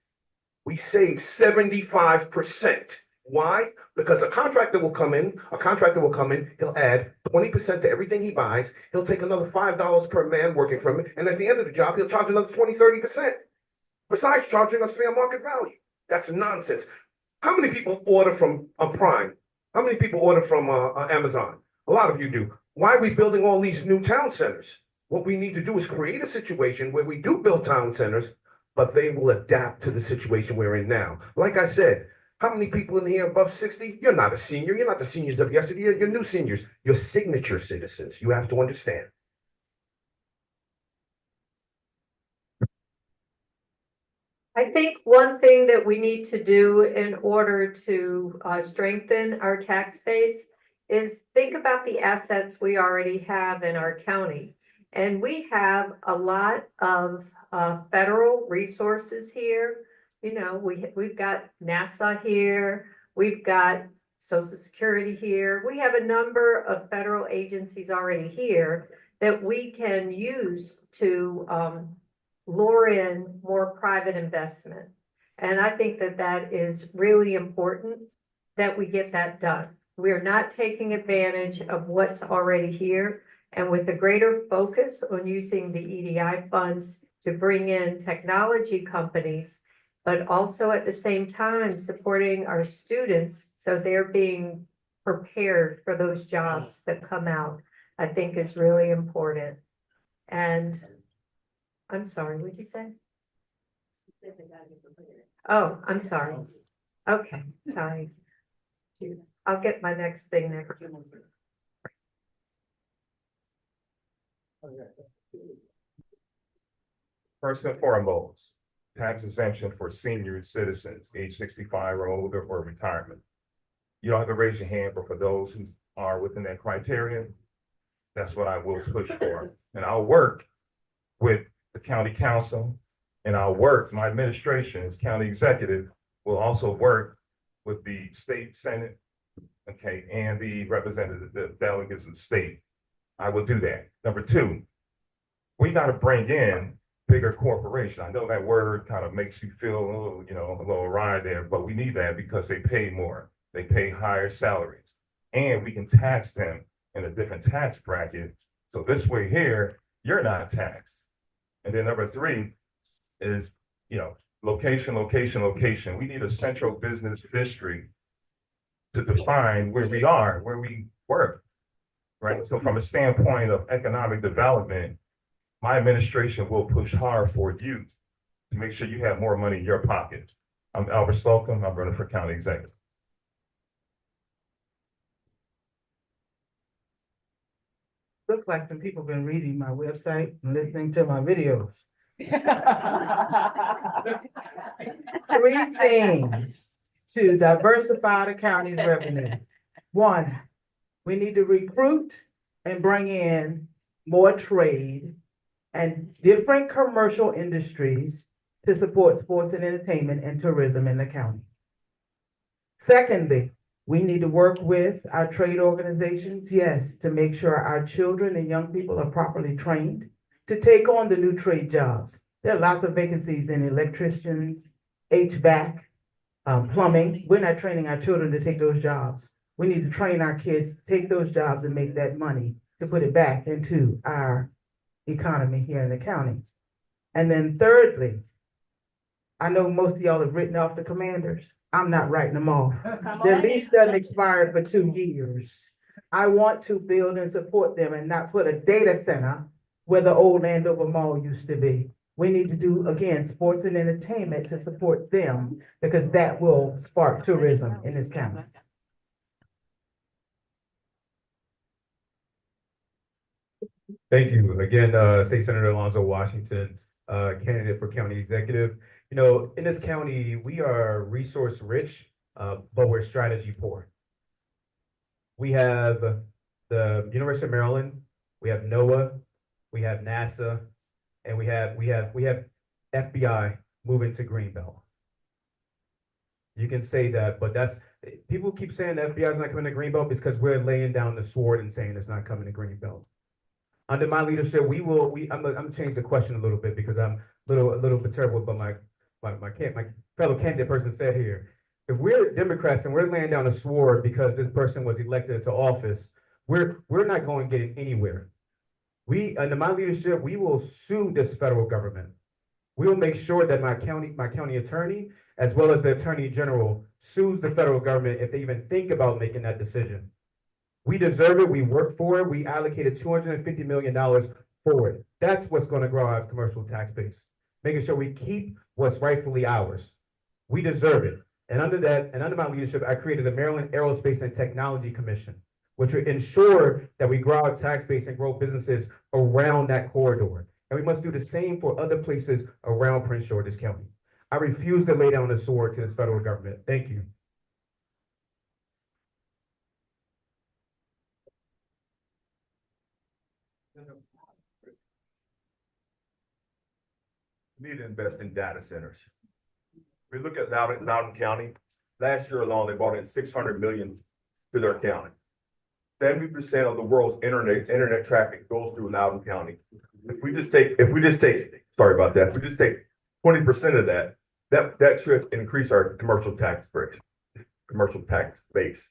We save 75%. Why? Because a contractor will come in, he'll add 20% to everything he buys. He'll take another $5 per man working from it. And at the end of the job, he'll charge another 20, 30%. Besides charging us fair market value. That's nonsense. How many people order from Prime? How many people order from Amazon? A lot of you do. Why are we building all these new town centers? What we need to do is create a situation where we do build town centers, but they will adapt to the situation we're in now. Like I said, how many people in here above 60? You're not a senior. You're not the seniors of yesterday. You're new seniors. You're signature citizens. You have to understand. I think one thing that we need to do in order to strengthen our tax base is think about the assets we already have in our county. And we have a lot of federal resources here. You know, we've got NASA here, we've got Social Security here. We have a number of federal agencies already here that we can use to lure in more private investment. And I think that that is really important that we get that done. We are not taking advantage of what's already here. And with the greater focus on using the EDI funds to bring in technology companies, but also at the same time supporting our students so they're being prepared for those jobs that come out, I think is really important. And I'm sorry, what'd you say? Oh, I'm sorry. Okay, sorry. I'll get my next thing next. First and foremost, tax exemption for senior citizens, age 65 or older, or retirement. You don't have to raise your hand, but for those who are within that criteria, that's what I will push for. And I'll work with the county council, and I'll work, my administration as county executive will also work with the state senate, okay, and the representative, the delegates of the state. I will do that. Number two, we got to bring in bigger corporation. I know that word kind of makes you feel a little, you know, a little awry there, but we need that because they pay more. They pay higher salaries, and we can tax them in a different tax bracket. So this way here, you're not taxed. And then number three is, you know, location, location, location. We need a central business district to define where we are, where we work, right? So from a standpoint of economic development, my administration will push hard for you to make sure you have more money in your pocket. I'm Albert Slocum. I'm running for county executive. Looks like some people been reading my website and listening to my videos. 3 things to diversify the county's revenue. 1, we need to recruit and bring in more trade and different commercial industries to support sports and entertainment and tourism in the county. Secondly, we need to work with our trade organizations, yes, to make sure our children and young people are properly trained to take on the new trade jobs. There are lots of vacancies in electricians, HVAC, plumbing. We're not training our children to take those jobs. We need to train our kids to take those jobs and make that money to put it back into our economy here in the county. And then thirdly, I know most of y'all have written off the commanders. I'm not writing them off. Their lease doesn't expire for 2 years. I want to build and support them and not put a data center where the old Landover Mall used to be. We need to do, again, sports and entertainment to support them because that will spark tourism in this county. Thank you. Again, State Senator Alonzo Washington, candidate for county executive. You know, in this county, we are resource rich, but we're strategy poor. We have the University of Maryland, we have NOAA, we have NASA, and we have FBI moving to Greenbelt. You can say that, but that's, people keep saying the FBI is not coming to Greenbelt because we're laying down the sword and saying it's not coming to Greenbelt. Under my leadership, I'm gonna change the question a little bit because I'm a little perturbed with what my fellow candidate person said here. If we're Democrats and we're laying down a sword because this person was elected into office, we're not going to get anywhere. Under my leadership, we will sue this federal government. We will make sure that my county attorney, as well as the attorney general, sues the federal government if they even think about making that decision. We deserve it. We worked for it. We allocated $250 million for it. That's what's going to grow our commercial tax base. making sure we keep what's rightfully ours. We deserve it. And under my leadership, I created the Maryland Aerospace and Technology Commission, which would ensure that we grow our tax base and grow businesses around that corridor. And we must do the same for other places around Prince George's County. I refuse to lay down the sword to this federal government. Thank you. We need to invest in data centers. We look at Loudoun County, last year alone, they brought in 600 million to their county. 70% of the world's internet traffic goes through Loudoun County. If we just take, sorry about that, if we just take 20% of that should increase our commercial tax base.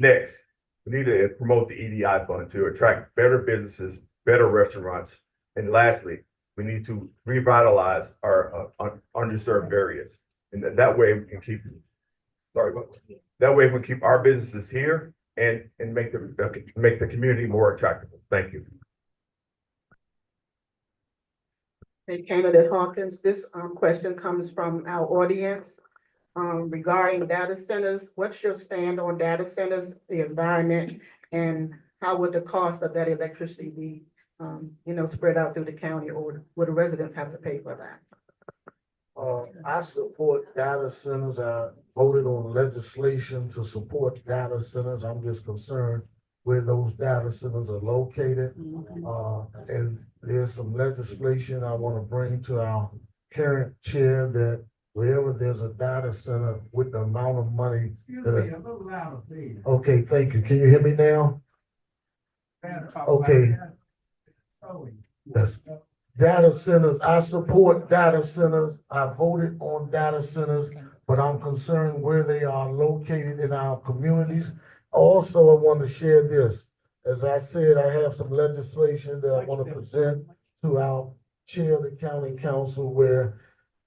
Next, we need to promote the EDI fund to attract better businesses, better restaurants. And lastly, we need to revitalize our underserved areas. And that way we can keep, that way we can keep our businesses here and make the community more attractive. Thank you. Hey, Candidate Hawkins, this question comes from our audience regarding data centers. What's your stand on data centers, the environment, and how would the cost of that electricity be, spread out through the county, or would the residents have to pay for that? I support data centers. I voted on legislation to support data centers. I'm just concerned where those data centers are located. And there's some legislation I want to bring to our current chair that wherever there's a data center with the amount of money. Okay, thank you. Can you hear me now? Okay. Yes. Data centers, I support data centers. I voted on data centers, but I'm concerned where they are located in our communities. Also, I want to share this. As I said, I have some legislation that I want to present to our chair of the county council where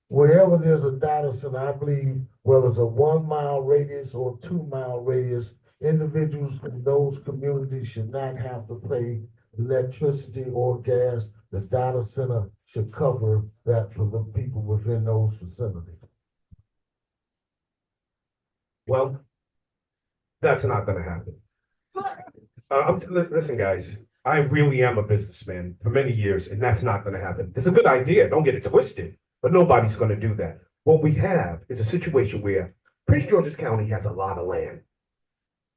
wherever there's a data center, I believe whether it's a 1 mile radius or 2 mile radius, individuals in those communities should not have to pay electricity or gas. The data center should cover that for the people within those facilities. Well, that's not gonna happen. Listen, guys, I really am a businessman for many years, and that's not gonna happen. It's a good idea, don't get it twisted, but nobody's gonna do that. What we have is a situation where Prince George's County has a lot of land.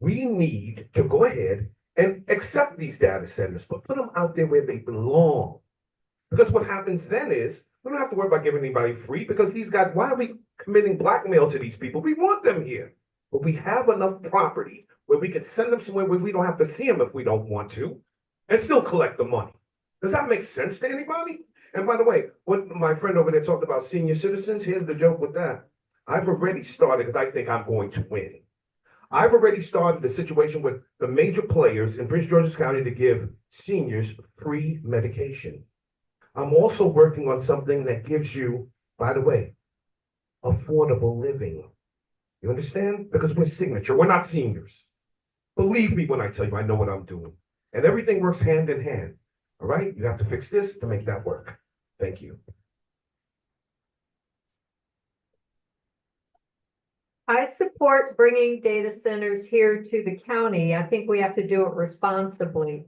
We need to go ahead and accept these data centers, but put them out there where they belong. Because what happens then is, we don't have to worry about giving anybody free, because these guys, why are we committing blackmail to these people? We want them here. But we have enough property where we can send them somewhere where we don't have to see them if we don't want to, and still collect the money. Does that make sense to anybody? And by the way, what my friend over there talked about senior citizens, here's the joke with that. I've already started, because I think I'm going to win. I've already started a situation with the major players in Prince George's County to give seniors free medication. I'm also working on something that gives you, by the way, affordable living. You understand? Because we're signature, we're not seniors. Believe me when I tell you, I know what I'm doing. And everything works hand in hand. All right? You have to fix this to make that work. Thank you. I support bringing data centers here to the county. I think we have to do it responsibly.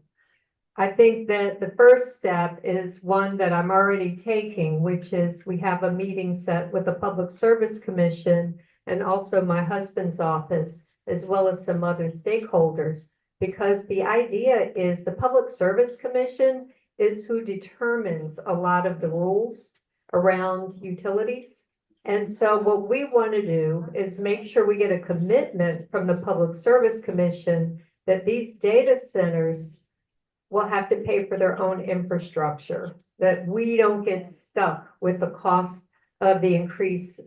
I think that the first step is one that I'm already taking, which is we have a meeting set with the Public Service Commission and also my husband's office, as well as some other stakeholders, because the idea is the Public Service Commission is who determines a lot of the rules around utilities. And so what we want to do is make sure we get a commitment from the Public Service Commission that these data centers will have to pay for their own infrastructure, that we don't get stuck with the cost of the increased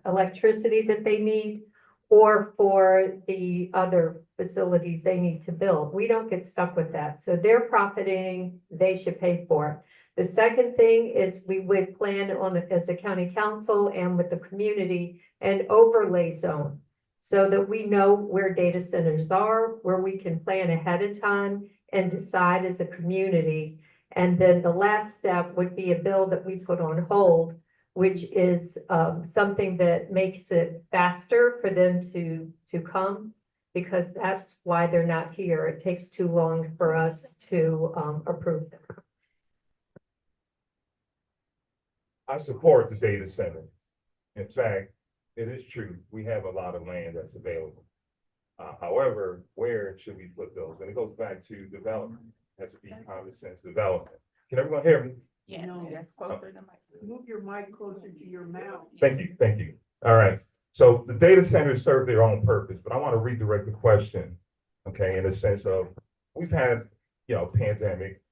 electricity that they need, or for the other facilities they need to build. We don't get stuck with that. So they're profiting, they should pay for it. The second thing is we would plan on, as a county council and with the community, an overlay zone so that we know where data centers are, where we can plan ahead of time and decide as a community. And then the last step would be a bill that we put on hold which is something that makes it faster for them to come, because that's why they're not here. It takes too long for us to approve them. I support the data center. In fact, it is true, we have a lot of land that's available. However, where should we put those? And it goes back to development, it has to be common sense development. Can everyone hear me? Yes, yes, closer to my. Move your mic closer to your mouth. Thank you, thank you. All right, so the data centers serve their own purpose, but I want to redirect the question, okay, in the sense of, we've had, pandemic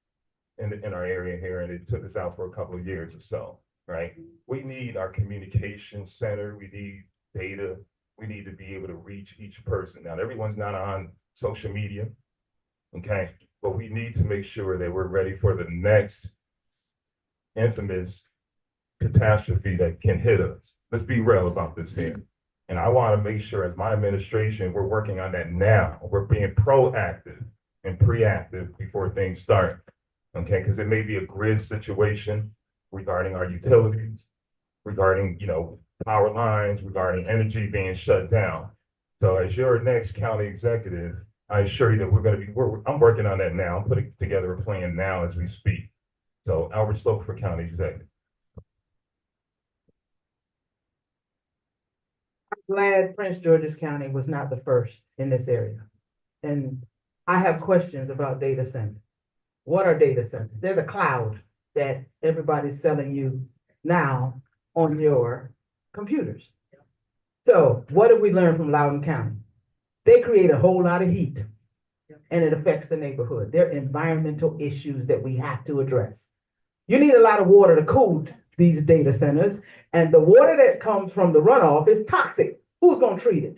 in our area here, and it took us out for a couple of years or so, right? We need our communication center, we need data, we need to be able to reach each person. Now, everyone's not on social media, okay? But we need to make sure that we're ready for the next infamous catastrophe that can hit us. Let's be real about this here. And I want to make sure as my administration, we're working on that now. We're being proactive and preactive before things start, okay? Because it may be a grid situation regarding our utilities, regarding, power lines, regarding energy being shut down. So as your next county executive, I assure you that I'm working on that now. I'm putting together a plan now as we speak. So Albert Slope for county executive. I'm glad Prince George's County was not the first in this area. And I have questions about data centers. What are data centers? They're the cloud that everybody's selling you now on your computers. So what did we learn from Loudoun County? They create a whole lot of heat and it affects the neighborhood. There are environmental issues that we have to address. You need a lot of water to cool these data centers, and the water that comes from the runoff is toxic. Who's gonna treat it?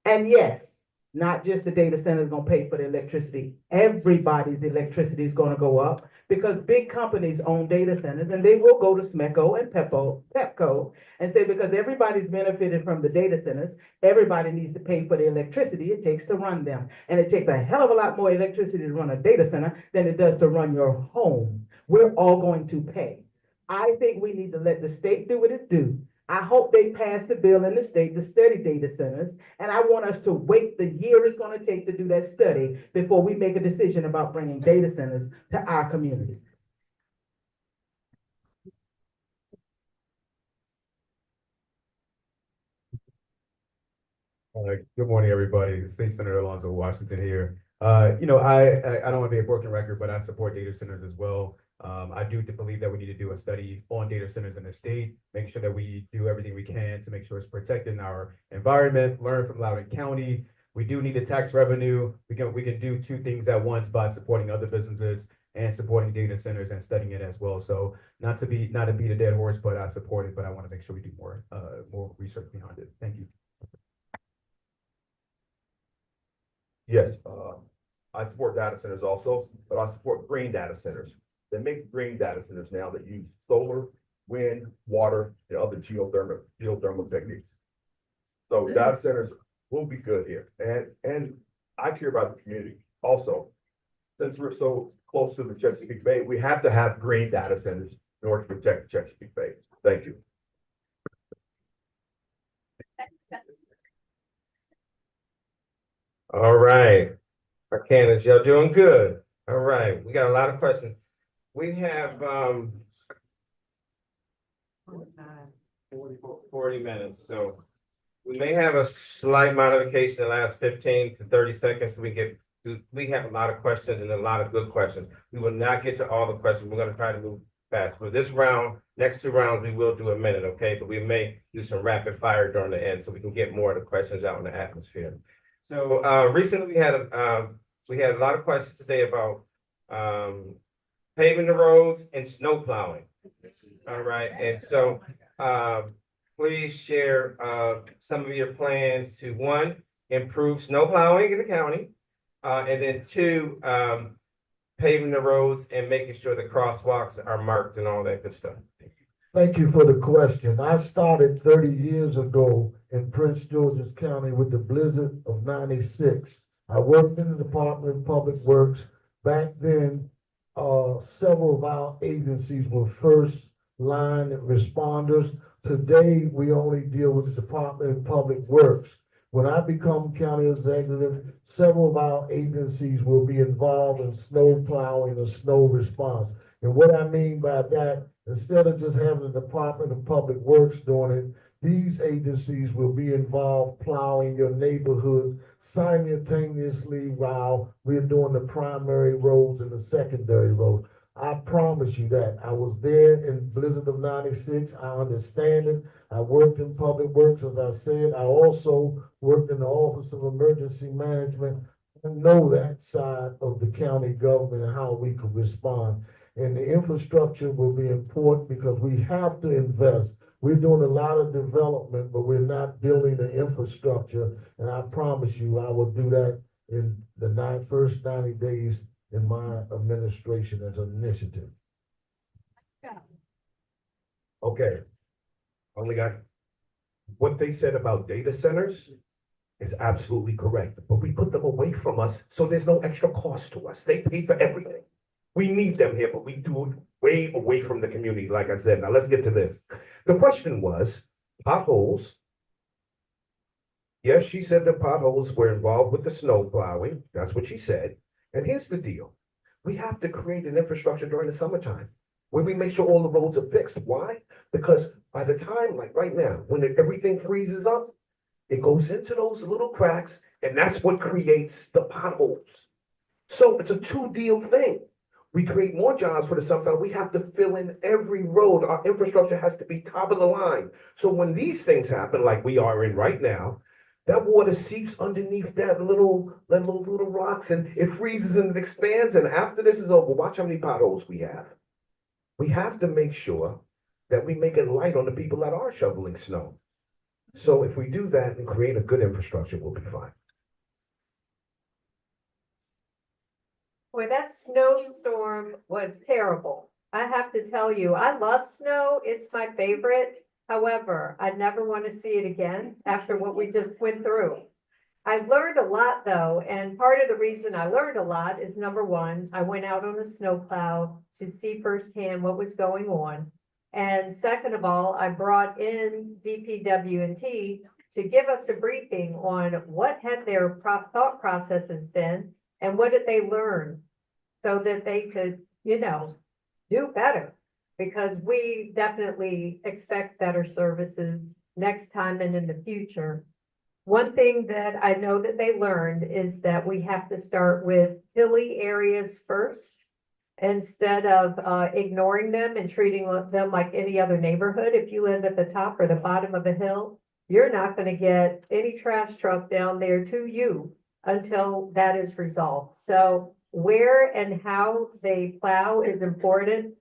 And yes, not just the data center is gonna pay for the electricity. Everybody's electricity is gonna go up because big companies own data centers, and they will go to SMECO and Pepco and say, because everybody's benefited from the data centers, everybody needs to pay for the electricity it takes to run them. And it takes a hell of a lot more electricity to run a data center than it does to run your home. We're all going to pay. I think we need to let the state do what it do. I hope they pass the bill in the state to study data centers, and I want us to wait the year it's going to take to do that study before we make a decision about bringing data centers to our community. Good morning, everybody. State Senator Alonzo Washington here. I don't want to be a broken record, but I support data centers as well. I do believe that we need to do a study on data centers in the state, make sure that we do everything we can to make sure it's protecting our environment, learn from Loudoun County. We do need the tax revenue. We can do two things at once by supporting other businesses and supporting data centers and studying it as well. So not to beat a dead horse, but I support it, but I want to make sure we do more research behind it. Thank you. Yes, I support data centers also, but I support green data centers. They make green data centers now that use solar, wind, water, and other geothermal techniques. So data centers will be good here. And I care about the community also. Since we're so close to the Chesapeake Bay, we have to have green data centers in order to protect the Chesapeake Bay. Thank you. All right, our candidates, y'all doing good. All right, we got a lot of questions. We have 40 minutes, so we may have a slight modification in the last 15 to 30 seconds. We have a lot of questions and a lot of good questions. We will not get to all the questions. We're going to try to move fast. For this round, next two rounds, we will do a minute, okay? But we may do some rapid fire during the end so we can get more of the questions out in the atmosphere. So recently we had a lot of questions today about paving the roads and snow plowing. All right, and so please share some of your plans to, one, improve snow plowing in the county, and then two, paving the roads and making sure the crosswalks are marked and all that good stuff. Thank you for the question. I started 30 years ago in Prince George's County with the blizzard of '96. I worked in the Department of Public Works. Back then, several of our agencies were first line responders. Today, we only deal with the Department of Public Works. When I become county executive, several of our agencies will be involved in snow plowing or snow response. And what I mean by that, instead of just having the Department of Public Works doing it, these agencies will be involved plowing your neighborhood simultaneously while we're doing the primary roads and the secondary roads. I promise you that. I was there in Blizzard of '96. I understand it. I worked in public works, as I said. I also worked in the Office of Emergency Management. I know that side of the county government and how we can respond. And the infrastructure will be important because we have to invest. We're doing a lot of development, but we're not building the infrastructure. And I promise you, I will do that in the first 90 days in my administration as an initiative. Okay. Only got, what they said about data centers is absolutely correct, but we put them away from us, so there's no extra cost to us. They pay for everything. We need them here, but we do it way away from the community, like I said. Now let's get to this. The question was potholes. Yes, she said the potholes were involved with the snow plowing. That's what she said. And here's the deal. We have to create an infrastructure during the summertime where we make sure all the roads are fixed. Why? Because by the time, like right now, when everything freezes up, it goes into those little cracks, and that's what creates the potholes. So it's a two-deal thing. We create more jobs for the summertime. We have to fill in every road. Our infrastructure has to be top of the line. So when these things happen, like we are in right now, that water seeps underneath that little rocks, and it freezes and it expands. And after this is over, watch how many potholes we have. We have to make sure that we make it light on the people that are shoveling snow. So if we do that and create a good infrastructure, we'll be fine. Boy, that snowstorm was terrible. I have to tell you, I love snow. It's my favorite. However, I never want to see it again after what we just went through. I learned a lot though, and part of the reason I learned a lot is number one, I went out on a snowplow to see firsthand what was going on. And second of all, I brought in DPW&T to give us a briefing on what had their thought processes been and what did they learn so that they could, do better. Because we definitely expect better services next time and in the future. One thing that I know that they learned is that we have to start with hilly areas first instead of ignoring them and treating them like any other neighborhood. If you live at the top or the bottom of a hill, you're not going to get any trash truck down there to you until that is resolved. So where and how they plow is important.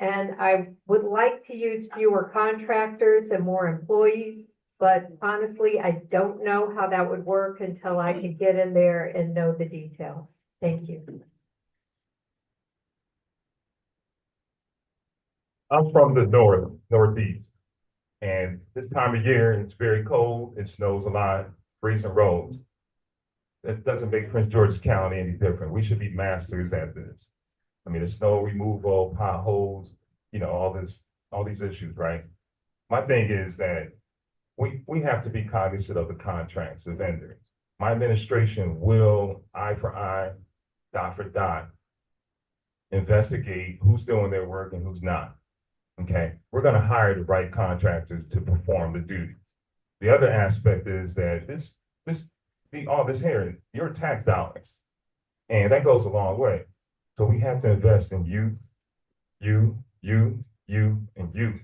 And I would like to use fewer contractors and more employees, but honestly, I don't know how that would work until I can get in there and know the details. Thank you. I'm from the northeast, and this time of year, it's very cold, it snows a lot, freezing roads. That doesn't make Prince George's County any different. We should be masters at this. I mean, the snow removal, potholes, all these issues, right? My thing is that we have to be cognizant of the contracts, the vendors. My administration will, eye for eye, dot for dot, investigate who's doing their work and who's not. Okay, we're going to hire the right contractors to perform the duty. The other aspect is that all this here, your tax dollars, and that goes a long way. So we have to invest in you, and you.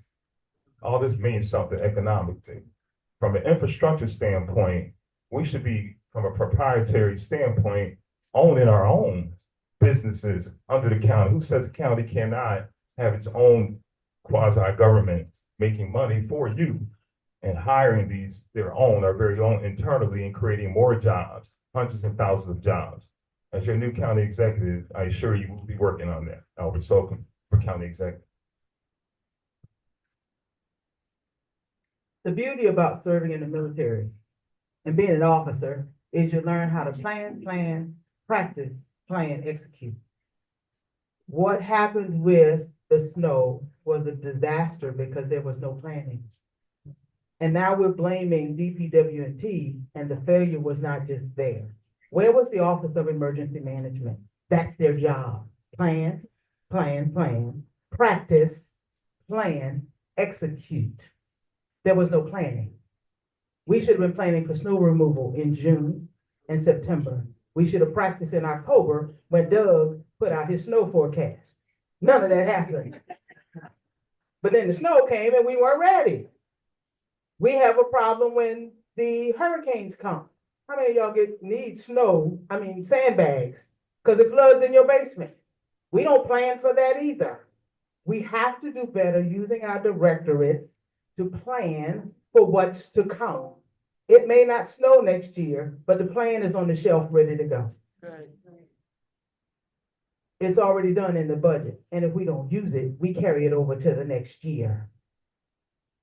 All this means something economically. From an infrastructure standpoint, we should be, from a proprietary standpoint, owning our own businesses under the county. Who says the county cannot have its own quasi-government making money for you and hiring our very own internally and creating more jobs, hundreds and thousands of jobs. As your new county executive, I assure you will be working on that. Albert Slocum for county executive. The beauty about serving in the military and being an officer is you learn how to plan, practice, plan, execute. What happened with the snow was a disaster because there was no planning. And now we're blaming DPW&T, and the failure was not just there. Where was the Office of Emergency Management? That's their job. Plan, plan, plan, practice, plan, execute. There was no planning. We should have been planning for snow removal in June and September. We should have practiced in October when Doug put out his snow forecast. None of that happened. But then the snow came and we weren't ready. We have a problem when the hurricanes come. How many of y'all need sandbags, because it floods in your basement? We don't plan for that either. We have to do better using our directorates to plan for what's to come. It may not snow next year, but the plan is on the shelf ready to go. Right. It's already done in the budget, and if we don't use it, we carry it over to the next year.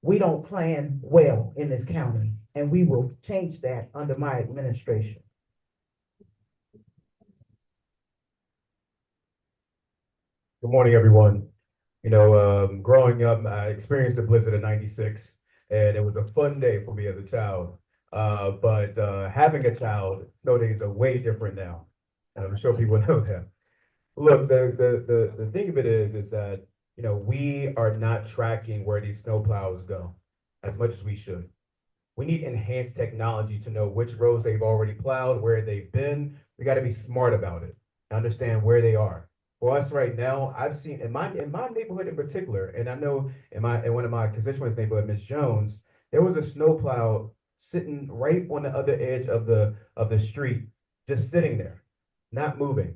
We don't plan well in this county, and we will change that under my administration. Good morning, everyone. Growing up, I experienced the blizzard of '96, and it was a fun day for me as a child. But having a child, snow days are way different now. And I'm sure people know that. Look, the thing of it is that, we are not tracking where these snow plows go as much as we should. We need enhanced technology to know which roads they've already plowed, where they've been. We got to be smart about it, understand where they are. For us right now, I've seen in my neighborhood in particular, and I know in one of my constituents' neighborhood, Miss Jones, there was a snowplow sitting right on the other edge of the street, just sitting there, not moving.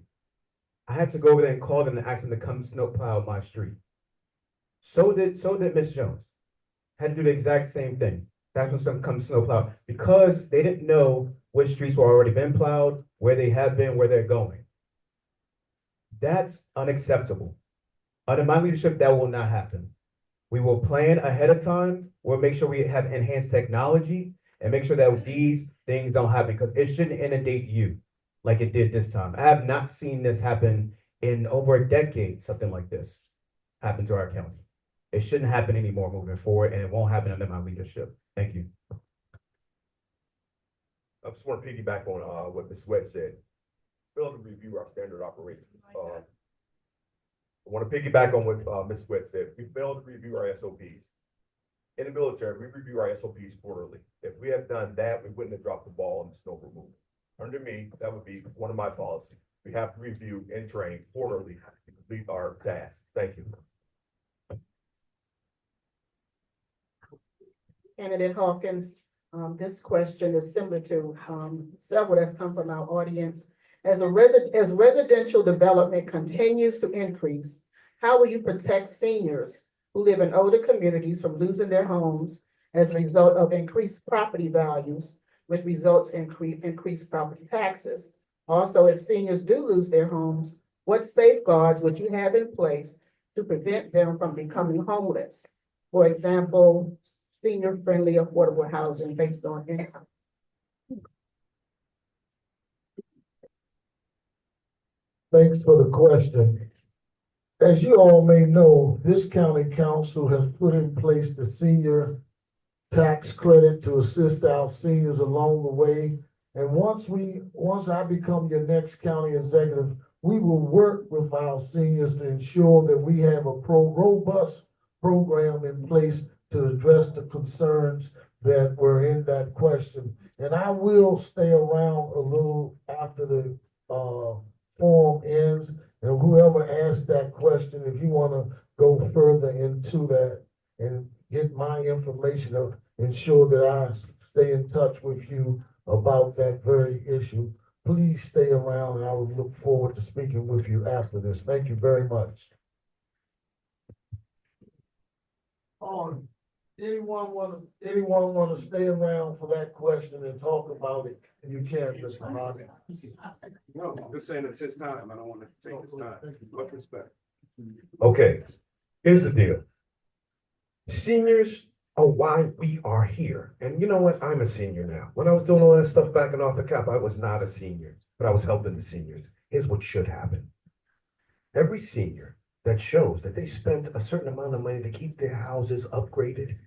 I had to go over there and call them and ask them to come snowplow my street. So did Miss Jones. Had to do the exact same thing. That's when some come snowplow, because they didn't know which streets were already been plowed, where they have been, where they're going. That's unacceptable. Under my leadership, that will not happen. We will plan ahead of time. We'll make sure we have enhanced technology and make sure that these things don't happen, because it shouldn't inundate you like it did this time. I have not seen this happen in over a decade, something like this happen to our county. It shouldn't happen anymore moving forward, and it won't happen under my leadership. Thank you. I just want to piggyback on what Ms. Webb said. Failed to review our standard operations. I want to piggyback on what Ms. Webb said. We failed to review our SOPs. In the military, we review our SOPs quarterly. If we had done that, we wouldn't have dropped the ball on the snow removal. Under me, that would be one of my policies. We have to review and train quarterly to complete our tasks. Thank you. Candidate Hawkins, this question is similar to several that's come from our audience. As residential development continues to increase, how will you protect seniors who live in older communities from losing their homes as a result of increased property values, which results in increased property taxes? Also, if seniors do lose their homes, what safeguards would you have in place to prevent them from becoming homeless? For example, senior-friendly affordable housing based on income. Thanks for the question. As you all may know, this county council has put in place the senior tax credit to assist our seniors along the way. And once I become your next county executive, we will work with our seniors to ensure that we have a robust program in place to address the concerns that were in that question. And I will stay around a little after the forum ends, and whoever asked that question, if you want to go further into that and get my information, to ensure that I stay in touch with you about that very issue, please stay around, and I will look forward to speaking with you after this. Thank you very much. Anyone want to stay around for that question and talk about it? You can, Mr. Hardy. No, I'm just saying it's his time. I don't want to take his time. Much respect. Okay, here's the deal. Seniors are why we are here. And you know what? I'm a senior now. When I was doing all that stuff back in Arthur Cap, I was not a senior, but I was helping the seniors. Here's what should happen. Every senior that shows that they spent a certain amount of money to keep their houses upgraded,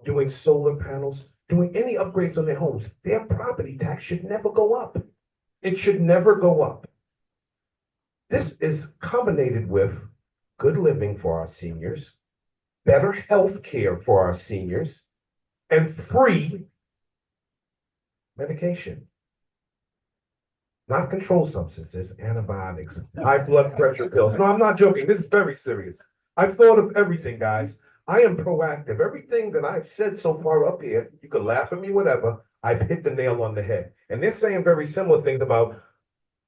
doing solar panels, doing any upgrades on their homes. Their property tax should never go up. It should never go up. This is combined with good living for our seniors, better health care for our seniors, and free medication. Not controlled substances, antibiotics, high blood pressure pills. No, I'm not joking. This is very serious. I've thought of everything, guys. I am proactive. Everything that I've said so far up here, you can laugh at me, whatever, I've hit the nail on the head. And they're saying very similar things about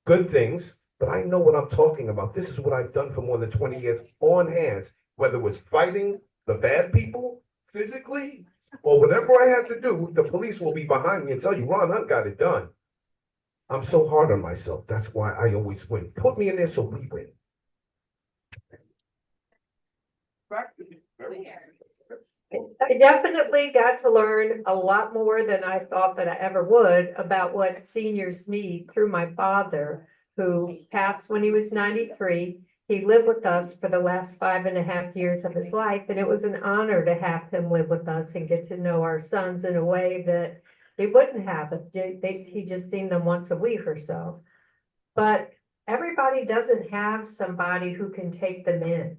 good things, but I know what I'm talking about. This is what I've done for more than 20 years on hands, whether it was fighting the bad people physically or whatever I had to do, the police will be behind me and tell you, Ron Hunt got it done. I'm so hard on myself. That's why I always win. Put me in there so we win. I definitely got to learn a lot more than I thought that I ever would about what seniors need through my father, who passed when he was 93. He lived with us for the last 5.5 years of his life, and it was an honor to have him live with us and get to know our sons in a way that they wouldn't have if he just seen them once a week or so. But everybody doesn't have somebody who can take them in,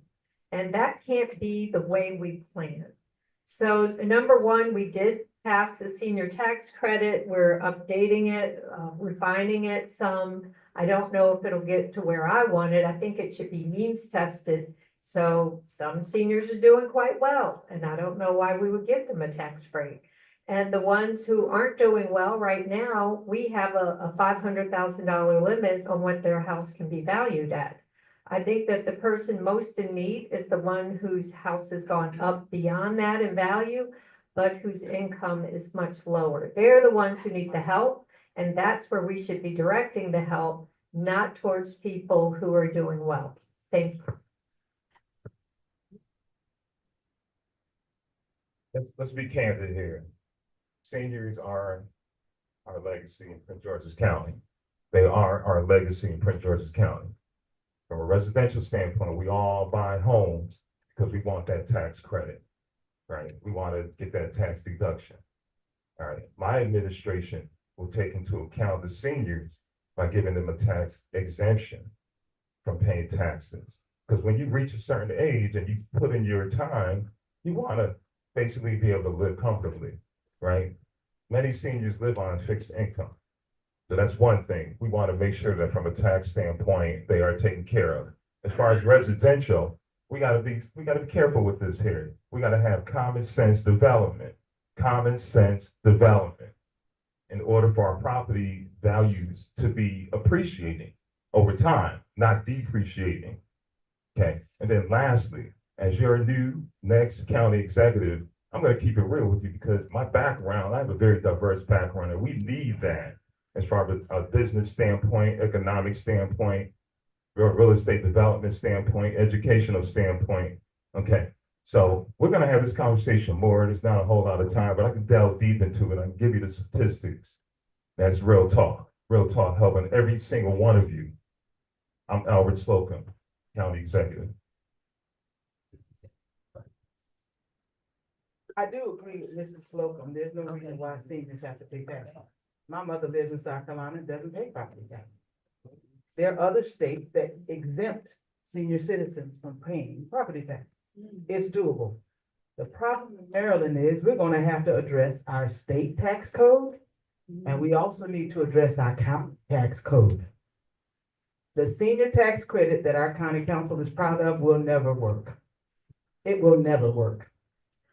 and that can't be the way we plan. So number one, we did pass the senior tax credit. We're updating it, refining it some. I don't know if it'll get to where I want it. I think it should be means tested. So some seniors are doing quite well, and I don't know why we would give them a tax break. And the ones who aren't doing well right now, we have a $500,000 limit on what their house can be valued at. I think that the person most in need is the one whose house has gone up beyond that in value, but whose income is much lower. They're the ones who need the help, and that's where we should be directing the help, not towards people who are doing well. Thank you. Let's be candid here. Seniors are our legacy in Prince George's County. They are our legacy in Prince George's County. From a residential standpoint, we all buy homes because we want that tax credit, right? We want to get that tax deduction. All right, my administration will take into account the seniors by giving them a tax exemption from paying taxes. Because when you reach a certain age and you've put in your time, you want to basically be able to live comfortably, right? Many seniors live on fixed income. So that's one thing. We want to make sure that from a tax standpoint, they are taken care of. As far as residential, we gotta be careful with this here. We gotta have common sense development in order for our property values to be appreciating over time, not depreciating. Okay. And then lastly, as your new next county executive, I'm going to keep it real with you because my background, I have a very diverse background, and we need that as far as a business standpoint, economic standpoint, real estate development standpoint, educational standpoint. Okay. So we're going to have this conversation more. There's not a whole lot of time, but I can delve deep into it. I can give you the statistics. That's real talk helping every single one of you. I'm Albert Slocum, County Executive. I do agree with Mr. Slocum. There's no reason why seniors have to pay taxes. My mother lives in South Carolina and doesn't pay property tax. There are other states that exempt senior citizens from paying property tax. It's doable. The problem in Maryland is we're gonna have to address our state tax code, and we also need to address our county tax code. The senior tax credit that our county council is proud of will never work. It will never work.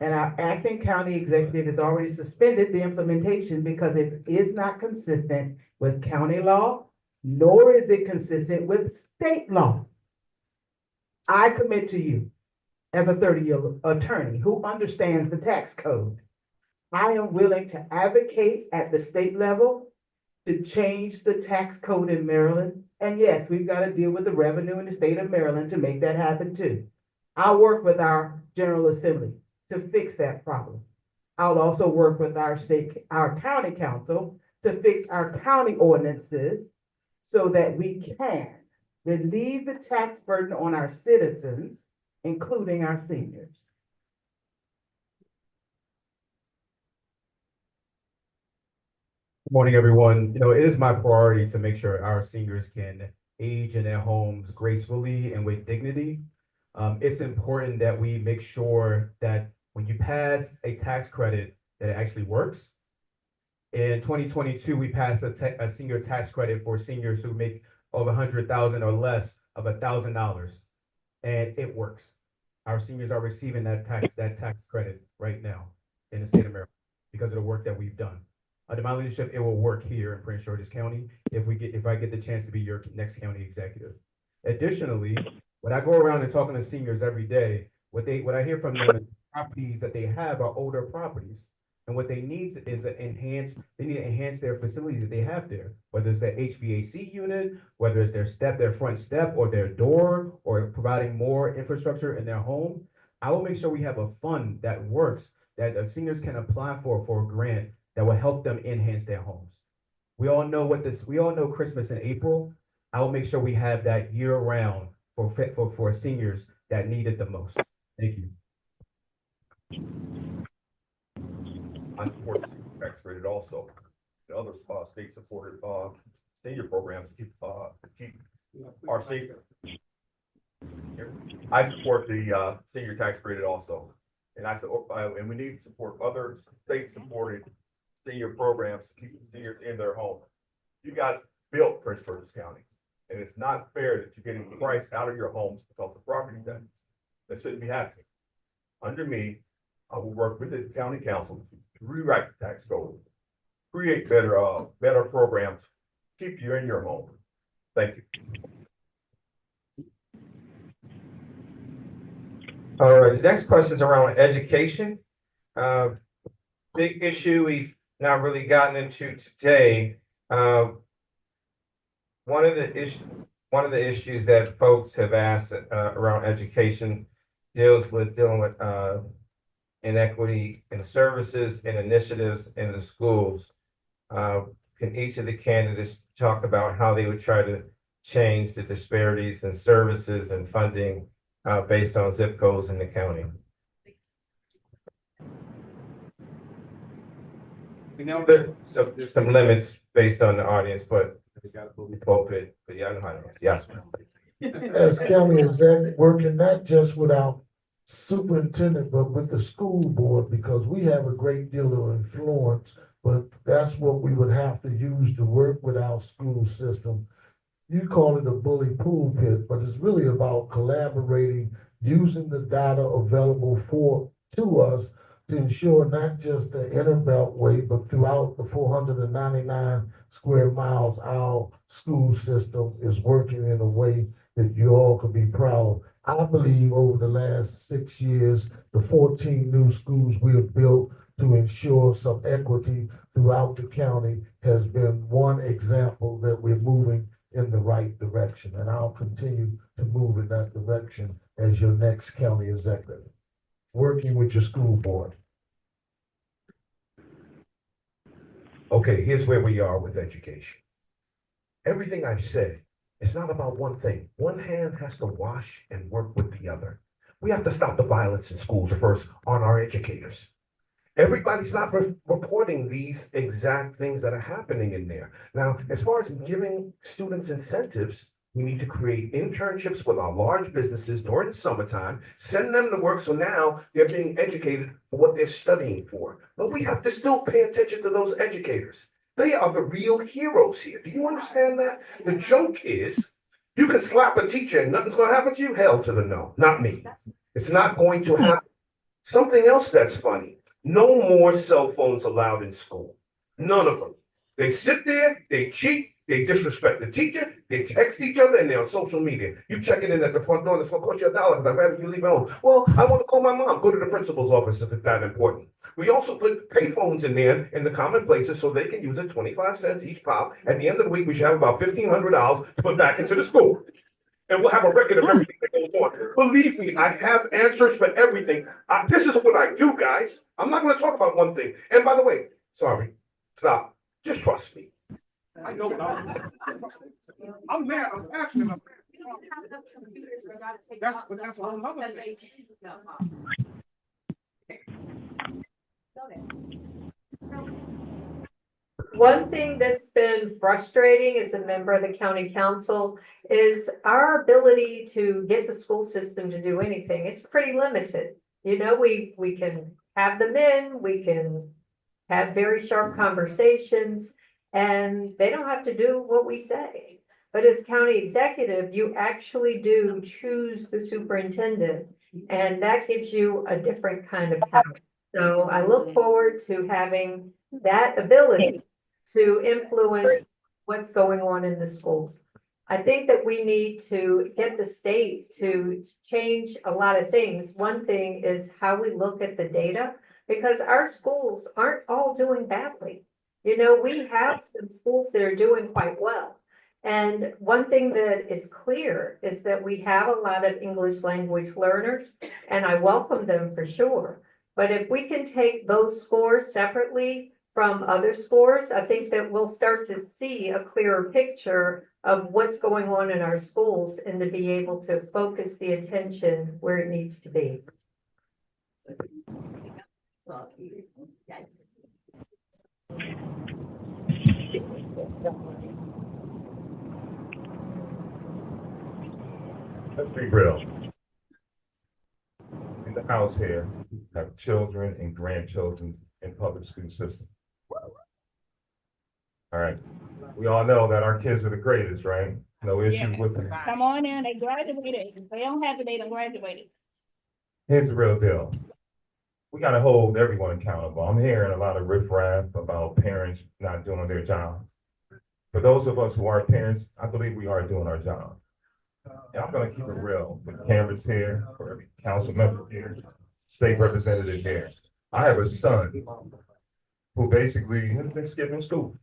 And our acting county executive has already suspended the implementation because it is not consistent with county law, nor is it consistent with state law. I commit to you, as a 30-year attorney who understands the tax code, I am willing to advocate at the state level to change the tax code in Maryland. And yes, we've got to deal with the revenue in the state of Maryland to make that happen too. I'll work with our General Assembly to fix that problem. I'll also work with our county council to fix our county ordinances so that we can relieve the tax burden on our citizens, including our seniors. Good morning, everyone. It is my priority to make sure our seniors can age in their homes gracefully and with dignity. It's important that we make sure that when you pass a tax credit, that it actually works. In 2022, we passed a senior tax credit for seniors who make over 100,000 or less of $1,000, and it works. Our seniors are receiving that tax credit right now in the state of Maryland because of the work that we've done. Under my leadership, it will work here in Prince George's County if I get the chance to be your next county executive. Additionally, when I go around and talking to seniors every day, what I hear from them is properties that they have are older properties. And what they need is they need to enhance their facility that they have there, whether it's their HVAC unit, whether it's their front step or their door, or providing more infrastructure in their home. I will make sure we have a fund that works, that the seniors can apply for a grant that will help them enhance their homes. We all know Christmas in April. I will make sure we have that year round for seniors that need it the most. Thank you. I support the senior tax credit also. The other state supported senior programs keep our senior. I support the senior tax credit also, and we need to support other state supported senior programs to keep seniors in their home. You guys built Prince George's County, and it's not fair that you're getting priced out of your homes because of property tax. That shouldn't be happening. Under me, I will work with the county council to rewrite the tax code, create better programs, keep you in your home. Thank you. All right, the next question is around education. Big issue we've not really gotten into today. One of the issues that folks have asked around education dealing with inequity in services and initiatives in the schools. Can each of the candidates talk about how they would try to change the disparities in services and funding based on zip codes in the county? We know that there's some limits based on the audience, but you gotta move the pulpit, but yeah, I know how to. Yes. As county exec, working not just with our superintendent, but with the school board, because we have a great deal of influence, but that's what we would have to use to work with our school system. You call it a bully pulpit, but it's really about collaborating, using the data available to us to ensure not just the inner beltway, but throughout the 499 square miles, our school system is working in a way that you all can be proud of. I believe over the last 6 years, the 14 new schools we have built to ensure some equity throughout the county has been one example that we're moving in the right direction. And I'll continue to move in that direction as your next county executive, working with your school board. Okay, here's where we are with education. Everything I've said, it's not about one thing. One hand has to wash and work with the other. We have to stop the violence in schools first on our educators. Everybody's not reporting these exact things that are happening in there. Now, as far as giving students incentives, we need to create internships with our large businesses during the summertime, send them to work so now they're being educated for what they're studying for. But we have to still pay attention to those educators. They are the real heroes here. Do you understand that? The joke is you can slap a teacher and nothing's going to happen to you. Hell to the no, not me. It's not going to happen. Something else that's funny. No more cell phones allowed in school. None of them. They sit there, they cheat, they disrespect the teacher, they text each other, and they're on social media. You check it in at the front door, it's gonna cost you $1 because I'd rather you leave it home. Well, I want to call my mom. Go to the principal's office if it's that important. We also put pay phones in there in the common places so they can use it 25 cents each pop. At the end of the week, we should have about $1,500 to put back into the school. And we'll have a record of everything that goes on. Believe me, I have answers for everything. This is what I do, guys. I'm not going to talk about one thing. And by the way, sorry, stop. Just trust me. I know what I'm mad. I'm passionate. That's a whole nother thing. One thing that's been frustrating as a member of the county council is our ability to get the school system to do anything. It's pretty limited. You know, we can have them in, we can have very sharp conversations, and they don't have to do what we say. But as county executive, you actually do choose the superintendent, and that gives you a different kind of power. So I look forward to having that ability to influence what's going on in the schools. I think that we need to get the state to change a lot of things. One thing is how we look at the data, because our schools aren't all doing badly. You know, we have some schools that are doing quite well. And one thing that is clear is that we have a lot of English language learners, and I welcome them for sure. But if we can take those scores separately from other scores, I think that we'll start to see a clearer picture of what's going on in our schools and to be able to focus the attention where it needs to be. Let's be real. In the house here, have children and grandchildren in public school system. All right, we all know that our kids are the greatest, right? No issues with them. Come on in, they graduated. If they don't have it, they don't graduated. Here's the real deal. We gotta hold everyone accountable. I'm hearing a lot of riffraff about parents not doing their job. For those of us who are parents, I believe we are doing our job. And I'm gonna keep it real, with cameras here, for every council member here, state representative here. I have a son who basically has been skipping school.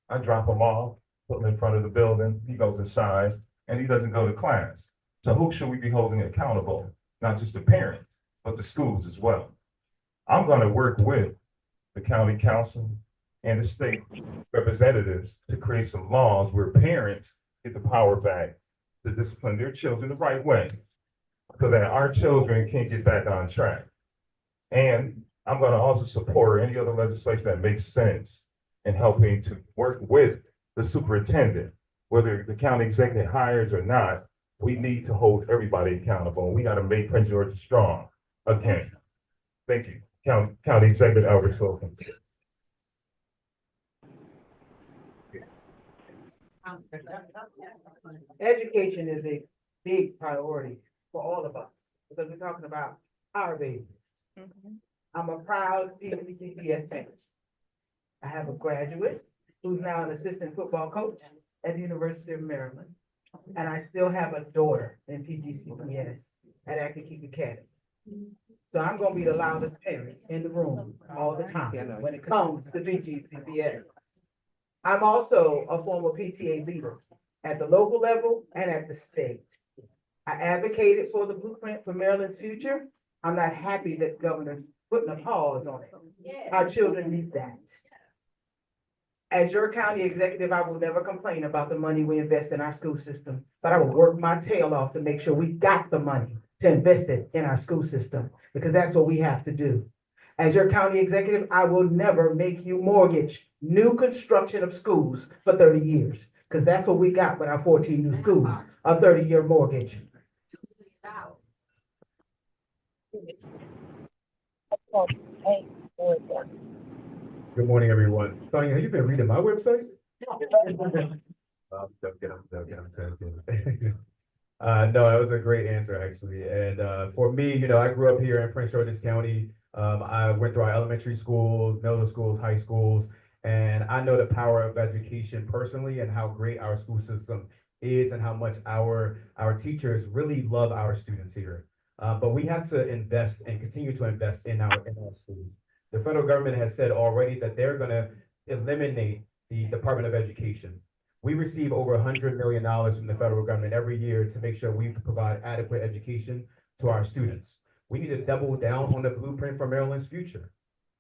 I drop him off, put him in front of the building, he goes inside, and he doesn't go to class. So who should we be holding accountable? Not just the parents, but the schools as well. I'm gonna work with the county council and the state representatives to create some laws where parents get the power back to discipline their children the right way, so that our children can get back on track. And I'm gonna also support any other legislation that makes sense in helping to work with the superintendent, whether the county executive hires or not. We need to hold everybody accountable. We gotta make Prince George strong again. Thank you, County Executive Albert Slocum. Education is a big priority for all of us, because we're talking about our babies. I'm a proud PGC parent. I have a graduate who's now an assistant football coach at the University of Maryland. And I still have a daughter in PGCPS at Acton Academy. So I'm gonna be the loudest parent in the room all the time when it comes to PGCPS. I'm also a former PTA leader at the local level and at the state. I advocated for the blueprint for Maryland's future. I'm not happy that the governor's putting a pause on it. Our children need that. As your county executive, I will never complain about the money we invest in our school system, but I will work my tail off to make sure we got the money to invest it in our school system, because that's what we have to do. As your county executive, I will never make you mortgage new construction of schools for 30 years, because that's what we got with our 14 new schools, a 30-year mortgage. Good morning, everyone. Sonia, have you been reading my website? No, that was a great answer, actually. And for me, you know, I grew up here in Prince George's County. I went through our elementary schools, middle schools, high schools, and I know the power of education personally and how great our school system is and how much our teachers really love our students here. But we have to invest and continue to invest in our schools. The federal government has said already that they're gonna eliminate the Department of Education. We receive over $100 million from the federal government every year to make sure we provide adequate education to our students. We need to double down on the blueprint for Maryland's future.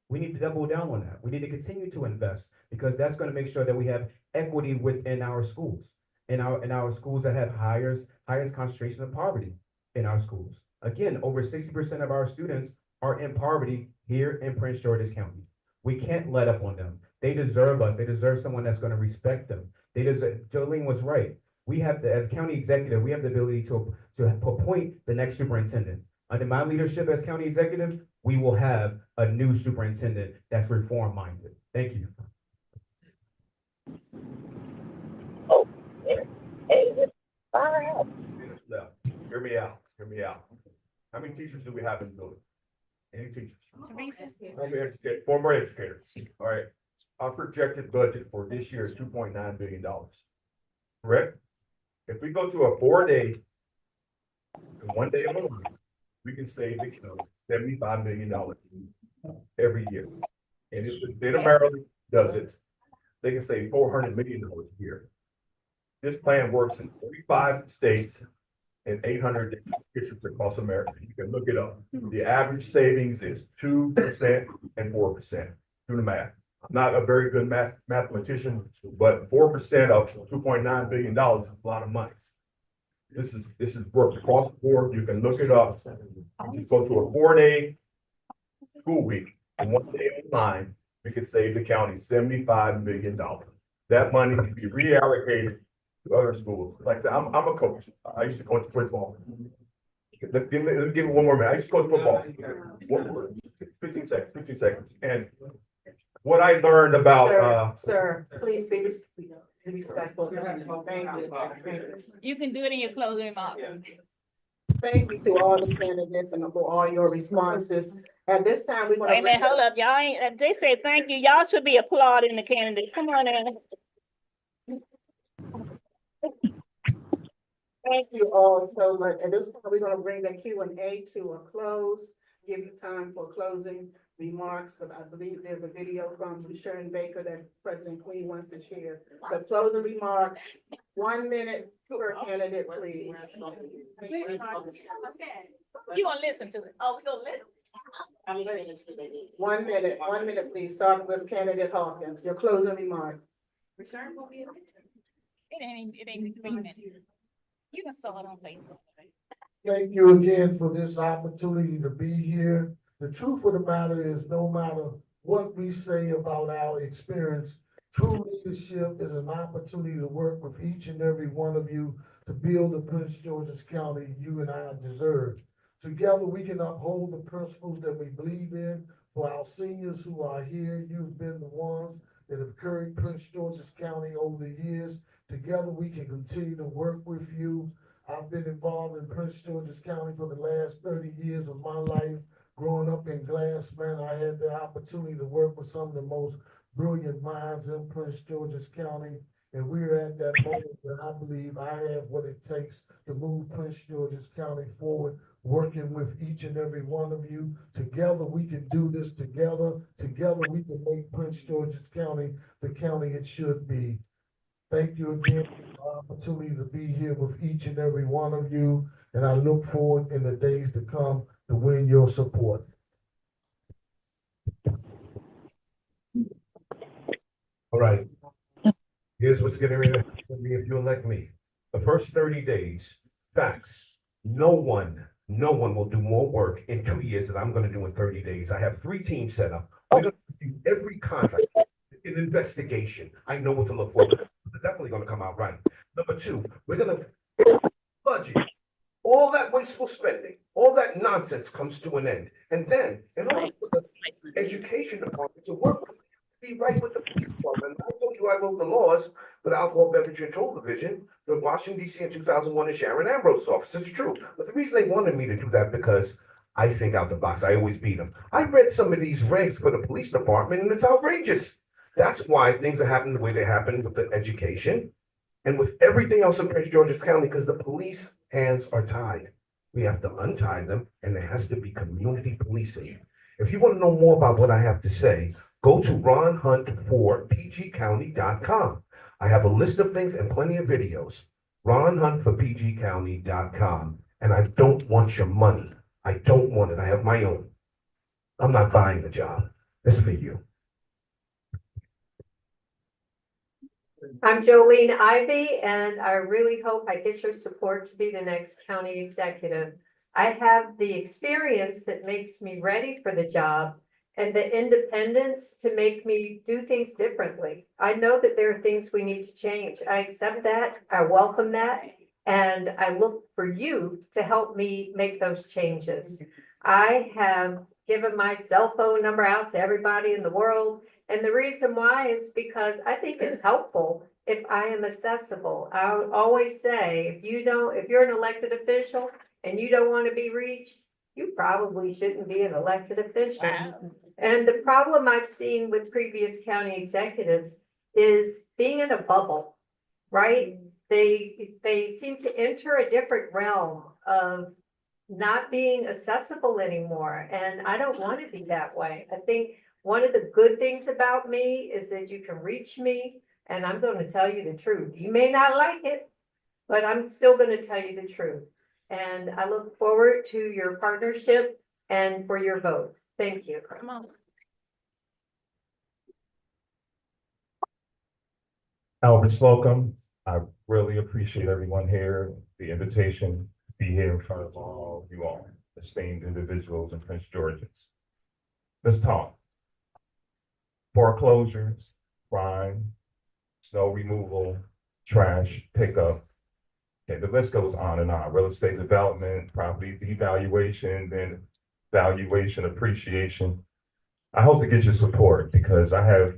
We need to double down on that. We need to continue to invest, because that's gonna make sure that we have equity within our schools. in our schools that have highest concentration of poverty in our schools. Again, over 60% of our students are in poverty here in Prince George's County. We can't let up on them. They deserve us. They deserve someone that's going to respect them. Jolene was right. We have as county executive, we have the ability to appoint the next superintendent. Under my leadership as county executive, we will have a new superintendent that's reform minded. Thank you. Hear me out. Hear me out. How many teachers do we have in the building? Any teachers? Former educators. All right. Our projected budget for this year is $2.9 billion. Correct? If we go to a 4-day and 1 day only, we can save the county $75 million every year. And if the state of Maryland does it, they can save $400 million a year. This plan works in 45 states and 800 districts across America. You can look it up. The average savings is 2% and 4%. Do the math. I'm not a very good mathematician, but 4% of $2.9 billion is a lot of money. This is worked across the board. You can look it up. You go to a 4-day school week and 1 day online, we could save the county $75 million. That money can be reallocated to other schools. Like I said, I'm a coach. I used to coach football. Let me give you one more minute. I used to coach football. 15 seconds. And what I learned about Sir, please be respectful. Thank you. You can do it in your closing remarks. Thank you to all the candidates and for all your responses. At this time, we're gonna. Wait a minute, hold up, y'all ain't, they said thank you, y'all should be applauding the candidate, come on in. Thank you all so much. At this point, we're gonna bring the Q&A to a close, give you time for closing remarks. But I believe there's a video from Sharon Baker that President Queen wants to share. So closing remarks, 1 minute per candidate, please. You gonna listen to it? Oh, we gonna listen? 1 minute, please. Start with candidate Hawkins, your closing remarks. It ain't 3 minutes. You can saw it on Facebook. Thank you again for this opportunity to be here. The truth of the matter is, no matter what we say about our experience, true leadership is an opportunity to work with each and every one of you to build the Prince George's County you and I deserve. Together, we can uphold the principles that we believe in. For our seniors who are here, you've been the ones that have carried Prince George's County over the years. Together, we can continue to work with you. I've been involved in Prince George's County for the last 30 years of my life. Growing up in Glassman, I had the opportunity to work with some of the most brilliant minds in Prince George's County. And we're at that moment that I believe I have what it takes to move Prince George's County forward, working with each and every one of you. Together, we can do this together. Together, we can make Prince George's County the county it should be. Thank you again for the opportunity to be here with each and every one of you. And I look forward in the days to come to win your support. All right. Here's what's getting ready to happen to me if you elect me. The first 30 days, facts. No one will do more work in 2 years than I'm going to do in 30 days. I have 3 teams set up. We're going to do every contract, an investigation. I know what to look for. They're definitely going to come out right. Number 2, we're going to budget. All that wasteful spending, all that nonsense comes to an end. And then, in order for the education department to work, be right with the police department. I told you I wrote the laws for the Alcohol Beverage Control Division for Washington, D.C. in 2001 in Sharon Ambrose's office. It's true. But the reason they wanted me to do that because I think out the box. I always beat them. I read some of these regs for the police department, and it's outrageous. That's why things are happening the way they happen with the education and with everything else in Prince George's County, because the police hands are tied. We have to untie them, and there has to be community policing. If you want to know more about what I have to say, go to ronhuntforpgcounty.com. I have a list of things and plenty of videos. ronhuntforpgcounty.com. And I don't want your money. I don't want it. I have my own. I'm not buying the job. It's for you. I'm Jolene Ivy, and I really hope I get your support to be the next county executive. I have the experience that makes me ready for the job and the independence to make me do things differently. I know that there are things we need to change. I accept that, I welcome that, and I look for you to help me make those changes. I have given my cell phone number out to everybody in the world. And the reason why is because I think it's helpful if I am accessible. I would always say, if you're an elected official and you don't want to be reached, you probably shouldn't be an elected official. Wow. And the problem I've seen with previous county executives is being in a bubble, right? They seem to enter a different realm of not being accessible anymore. And I don't want to be that way. I think one of the good things about me is that you can reach me and I'm going to tell you the truth. You may not like it, but I'm still going to tell you the truth. And I look forward to your partnership and for your vote. Thank you. Come on. Albert Slocum, I really appreciate everyone here, the invitation to be here in front of all of you all, esteemed individuals in Prince George's. Let's talk. Foreclosures, crime, snow removal, trash pickup. Okay, the list goes on and on. Real estate development, property devaluation, then valuation appreciation. I hope to get your support because I have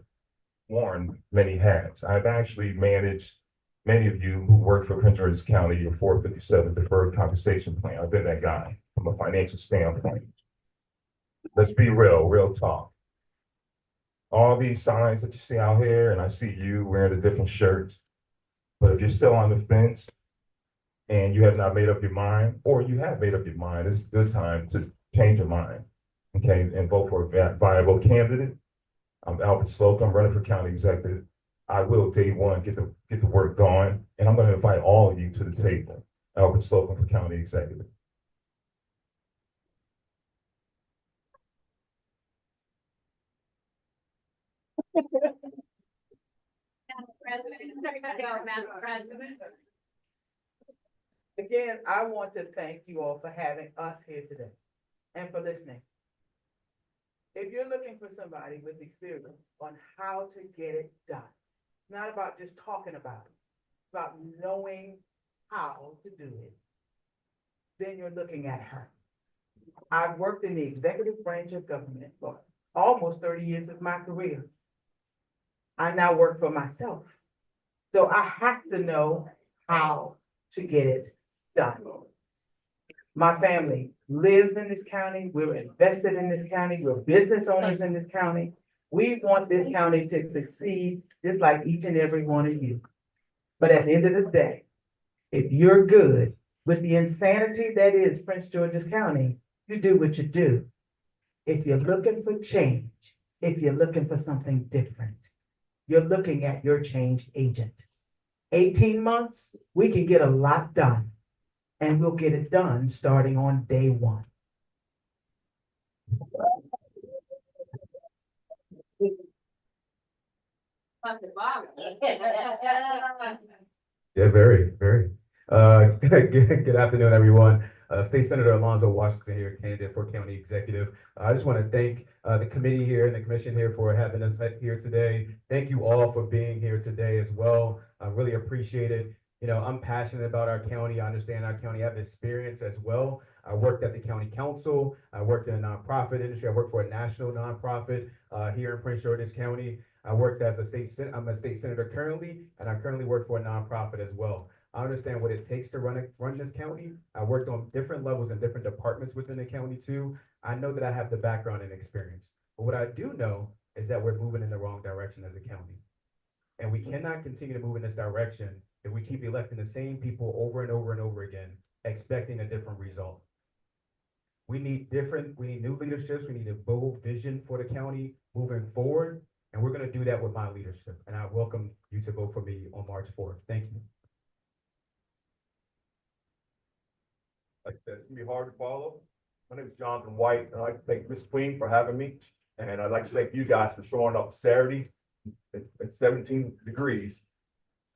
worn many hats. I've actually managed many of you who work for Prince George's County, your 457 deferred compensation plan. I've been that guy from a financial standpoint. Let's be real talk. All these signs that you see out here, and I see you wearing a different shirt, but if you're still on the fence and you have not made up your mind, or you have made up your mind, it's a good time to change your mind, okay, and vote for a viable candidate. I'm Albert Slocum, I'm running for county executive. I will day one get the work going, and I'm going to invite all of you to the table. Albert Slocum for county executive. Again, I want to thank you all for having us here today and for listening. If you're looking for somebody with experience on how to get it done, it's not about just talking about it, it's about knowing how to do it, then you're looking at her. I've worked in the executive branch of government for almost 30 years of my career. I now work for myself. So I have to know how to get it done. My family lives in this county. We're invested in this county. We're business owners in this county. We want this county to succeed just like each and every one of you. But at the end of the day, if you're good with the insanity that is Prince George's County, you do what you do. If you're looking for change, if you're looking for something different, you're looking at your change agent. 18 months, we can get a lot done. And we'll get it done starting on day one. Yeah, very. Good afternoon, everyone. State Senator Alonzo Washington here, candidate for county executive. I just want to thank the committee here and the commission here for having us here today. Thank you all for being here today as well. I really appreciate it. You know, I'm passionate about our county. I understand our county. I have experience as well. I worked at the county council. I worked in the nonprofit industry. I worked for a national nonprofit here in Prince George's County. I worked as I'm a state senator currently, and I currently work for a nonprofit as well. I understand what it takes to run this county. I worked on different levels and different departments within the county too. I know that I have the background and experience. But what I do know is that we're moving in the wrong direction as a county. And we cannot continue to move in this direction if we keep electing the same people over and over and over again, expecting a different result. We need new leaderships. We need a bold vision for the county moving forward. And we're going to do that with my leadership. And I welcome you to vote for me on March 4th. Thank you. Like I said, it's gonna be hard to follow. My name is Jonathan White, and I'd like to thank Ms. Queen for having me. And I'd like to thank you guys for showing up Saturday at 17 degrees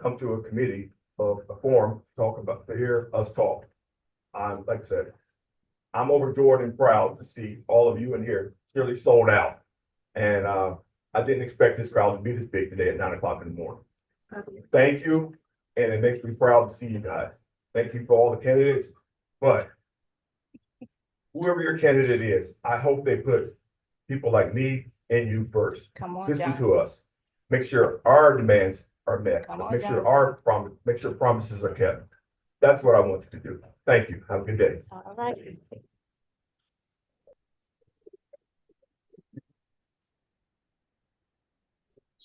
come to a committee of a forum, to hear us talk. Like I said, I'm overjoyed and proud to see all of you in here. It's really sold out. And I didn't expect this crowd to be this big today at 9 o'clock in the morning. Thank you, and it makes me proud to see you guys. Thank you for all the candidates, but whoever your candidate is, I hope they put people like me and you first. Come on, Listen John. to us. Make sure our demands are met. Come on, Make sure John. make sure promises are kept. That's what I want you to do. Thank you. Have a good day. All right.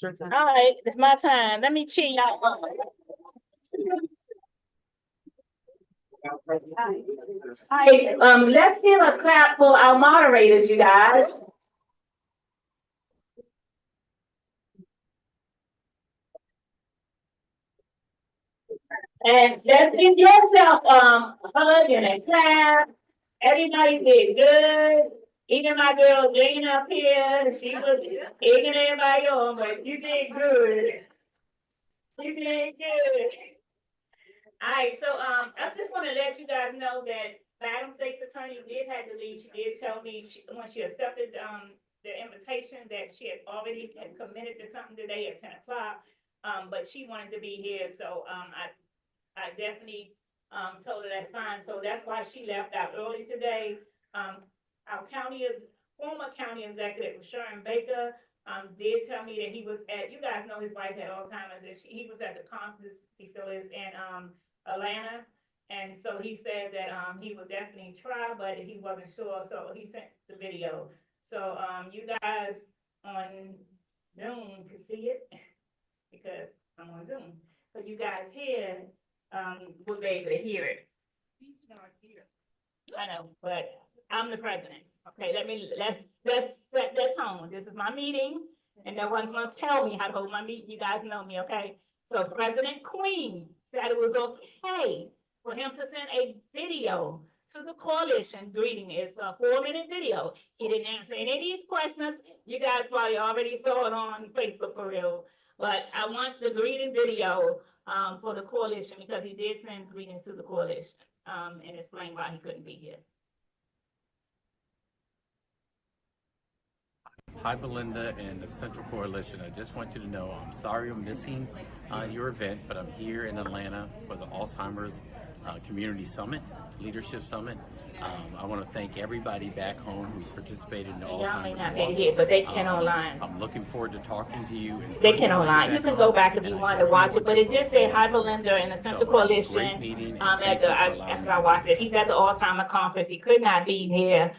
All right, it's my time. Let me cheer y'all up. All right, let's give a clap for our moderators, you guys. And let's give yourself, a hug and a clap. Everybody did good. Even my girl Jane up here, she was egging everybody on, but you did good. You did good. All right, so, I just want to let you guys know that Madam State's Attorney did have to leave. She did tell me when she accepted, the invitation that she had already had committed to something today at 10 o'clock. But she wanted to be here, so, I definitely, told her that's fine. So that's why she left out early today. Our former county executive, Sharon Baker, did tell me that he was you guys know his wife had Alzheimer's, and he was at the conference, he still is in, Atlanta. And so he said that, he would definitely try, but he wasn't sure, so he sent the video. So, you guys on Zoom can see it, because I'm on Zoom. So you guys here, will be able to hear it. He's not here. I know, but I'm the president. Okay, let's set that tone. This is my meeting, and no one's gonna tell me how to hold my meeting. You guys know me, okay? So President Queen said it was okay for him to send a video to the coalition greeting. It's a 4-minute video. He didn't answer any of these questions. You guys probably already saw it on Facebook for real. But I want the greeting video for the coalition, because he did send greetings to the coalition and explain why he couldn't be here. Hi, Belinda and the Central Coalition. I just want you to know I'm sorry I'm missing your event, but I'm here in Atlanta for the Alzheimer's Community Summit, Leadership Summit. I want to thank everybody back home who participated in the Y'all may Alzheimer's not Walk. be here, but they can online. I'm looking forward to talking to you. They can online. You can go back if you want to watch it, but it just said hi, Belinda, and the Central Coalition. After I watched it, he's at the Alzheimer conference. He could not be here.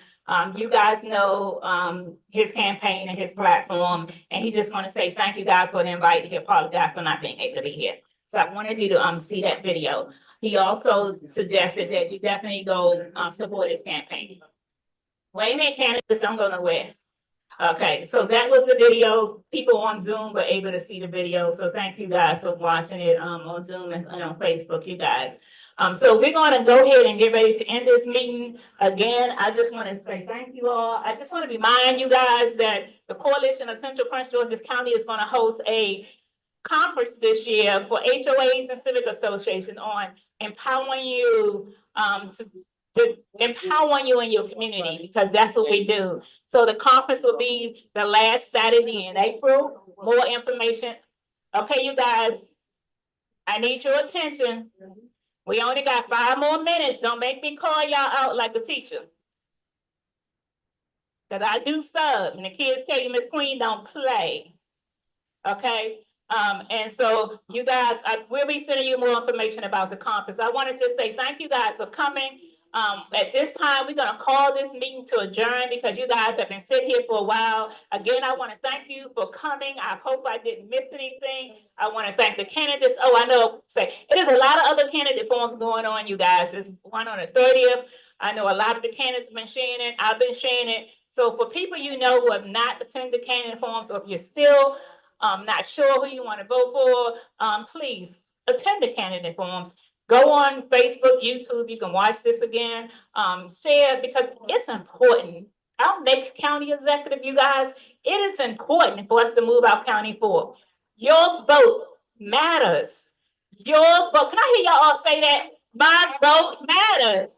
You guys know his campaign and his platform, and he just want to say thank you guys for the invite. He apologized for not being able to be here. So I wanted you to see that video. He also suggested that you definitely go support his campaign. Wait a minute, candidates, don't go nowhere. Okay, so that was the video. People on Zoom were able to see the video. So thank you guys for watching it on Zoom and on Facebook, you guys. So we're going to go ahead and get ready to end this meeting. Again, I just want to say thank you all. I just want to remind you guys that the Coalition of Central Prince George's County is going to host a conference this year for HOAs and civic associations on empowering you to empowering you in your community, because that's what we do. So the conference will be the last Saturday in April. More information. Okay, you guys, I need your attention. We only got 5 more minutes. Don't make me call y'all out like a teacher. Because I do sub, and the kids tell you, Miss Queen, don't play. Okay? And so you guys, we'll be sending you more information about the conference. I wanted to say thank you guys for coming. At this time, we're gonna call this meeting to adjourn because you guys have been sitting here for a while. Again, I wanna thank you for coming. I hope I didn't miss anything. I wanna thank the candidates. Oh, I know, there's a lot of other candidate forums going on, you guys. There's one on the 30th. I know a lot of the candidates have been sharing it. I've been sharing it. So for people you know who have not attended the candidate forums, or if you're still not sure who you want to vote for, please attend the candidate forums. Go on Facebook, YouTube, you can watch this again, share, because it's important. Our next county executive, you guys, it is important for us to move our county forward. Your vote matters. Your vote, can I hear y'all all say that? My vote matters.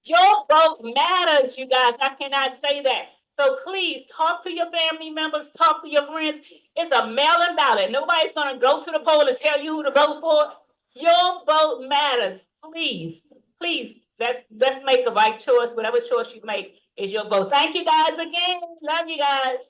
Your vote matters, you guys. I cannot say that. So please talk to your family members, talk to your friends. It's a mail-in ballot. Nobody's gonna go to the poll and tell you who to vote for. Your vote matters. Please, please, let's make the right choice. Whatever choice you make is your vote. Thank you guys again. Love you guys.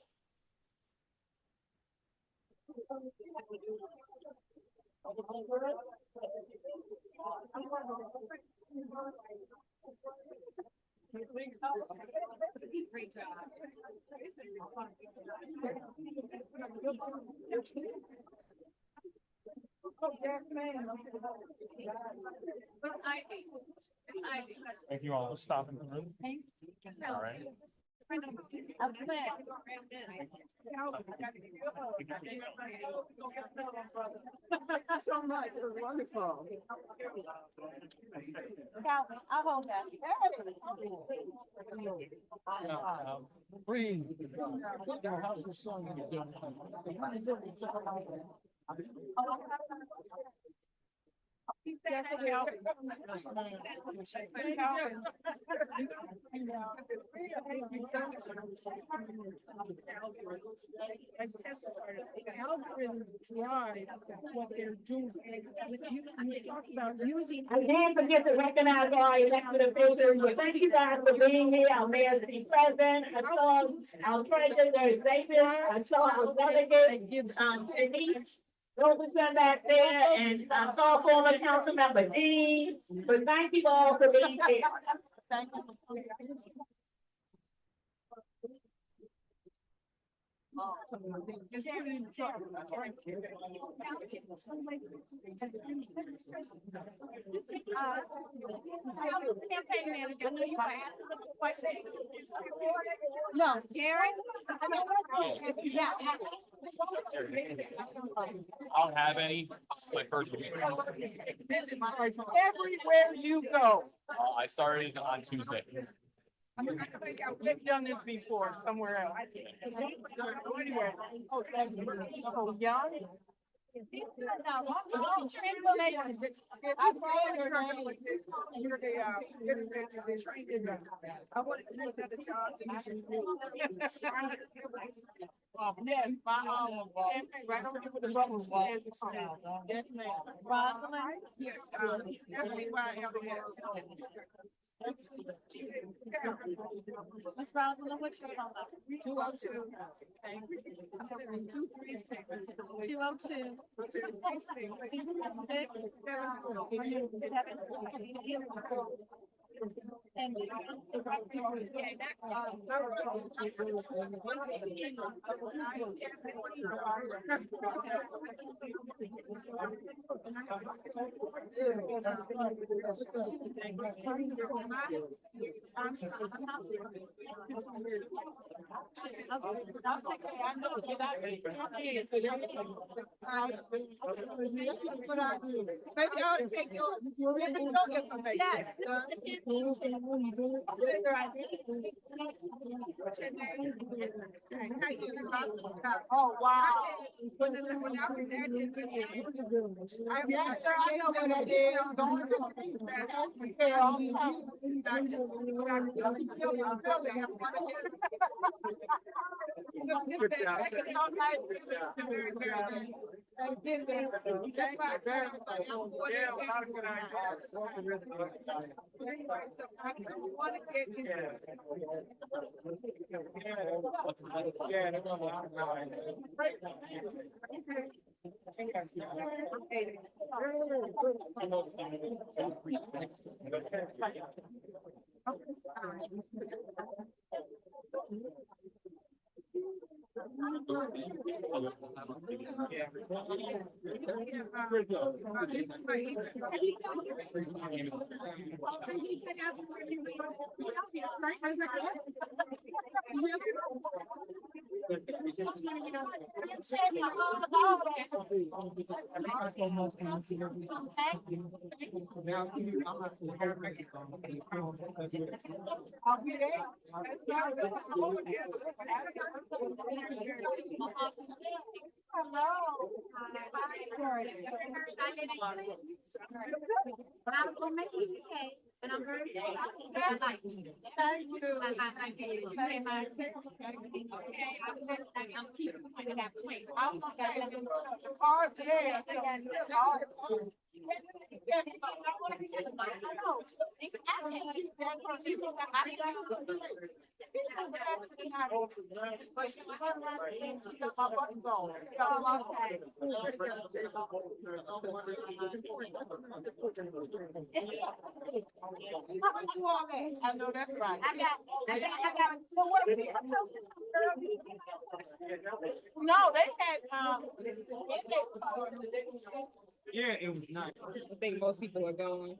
Thank you all for stopping through. All right. Thank you so much. It was wonderful. Calvin, I hold that. Breathe. How's your son doing? Algorithms drive what they're doing. You talk about using. I didn't forget to recognize all our elected officials, but thank you guys for being here. Our mayor city president, I saw our treasurer, Davis, I saw our delegate, Denise Robertson back there, and I saw former council member Dean, but thank you all for being here. Thank you. Campaign manager, I know you might ask a question. No, Gary? Yeah. I don't have any. This is my first week. Everywhere you go. I started on Tuesday. I think we've done this before somewhere else. Anyway, oh, thank you. Oh, young. What's your information? I want to do another job. Yes, right over here with the bubbles. Yes, ma'am. Rosalind? Yes, that's why I have the Miss Rosalind, what's your phone number? 202. 236. 202. Maybe I ought to take yours. Oh, wow. I know what I did. I'm gonna make it okay, and I'm very sorry. I like you. Thank you. I get it. You pay my attention. Okay, I'm keeping that point. I'm hard there. I know that's right. No, they had, Yeah, it was nice. I think most people are going.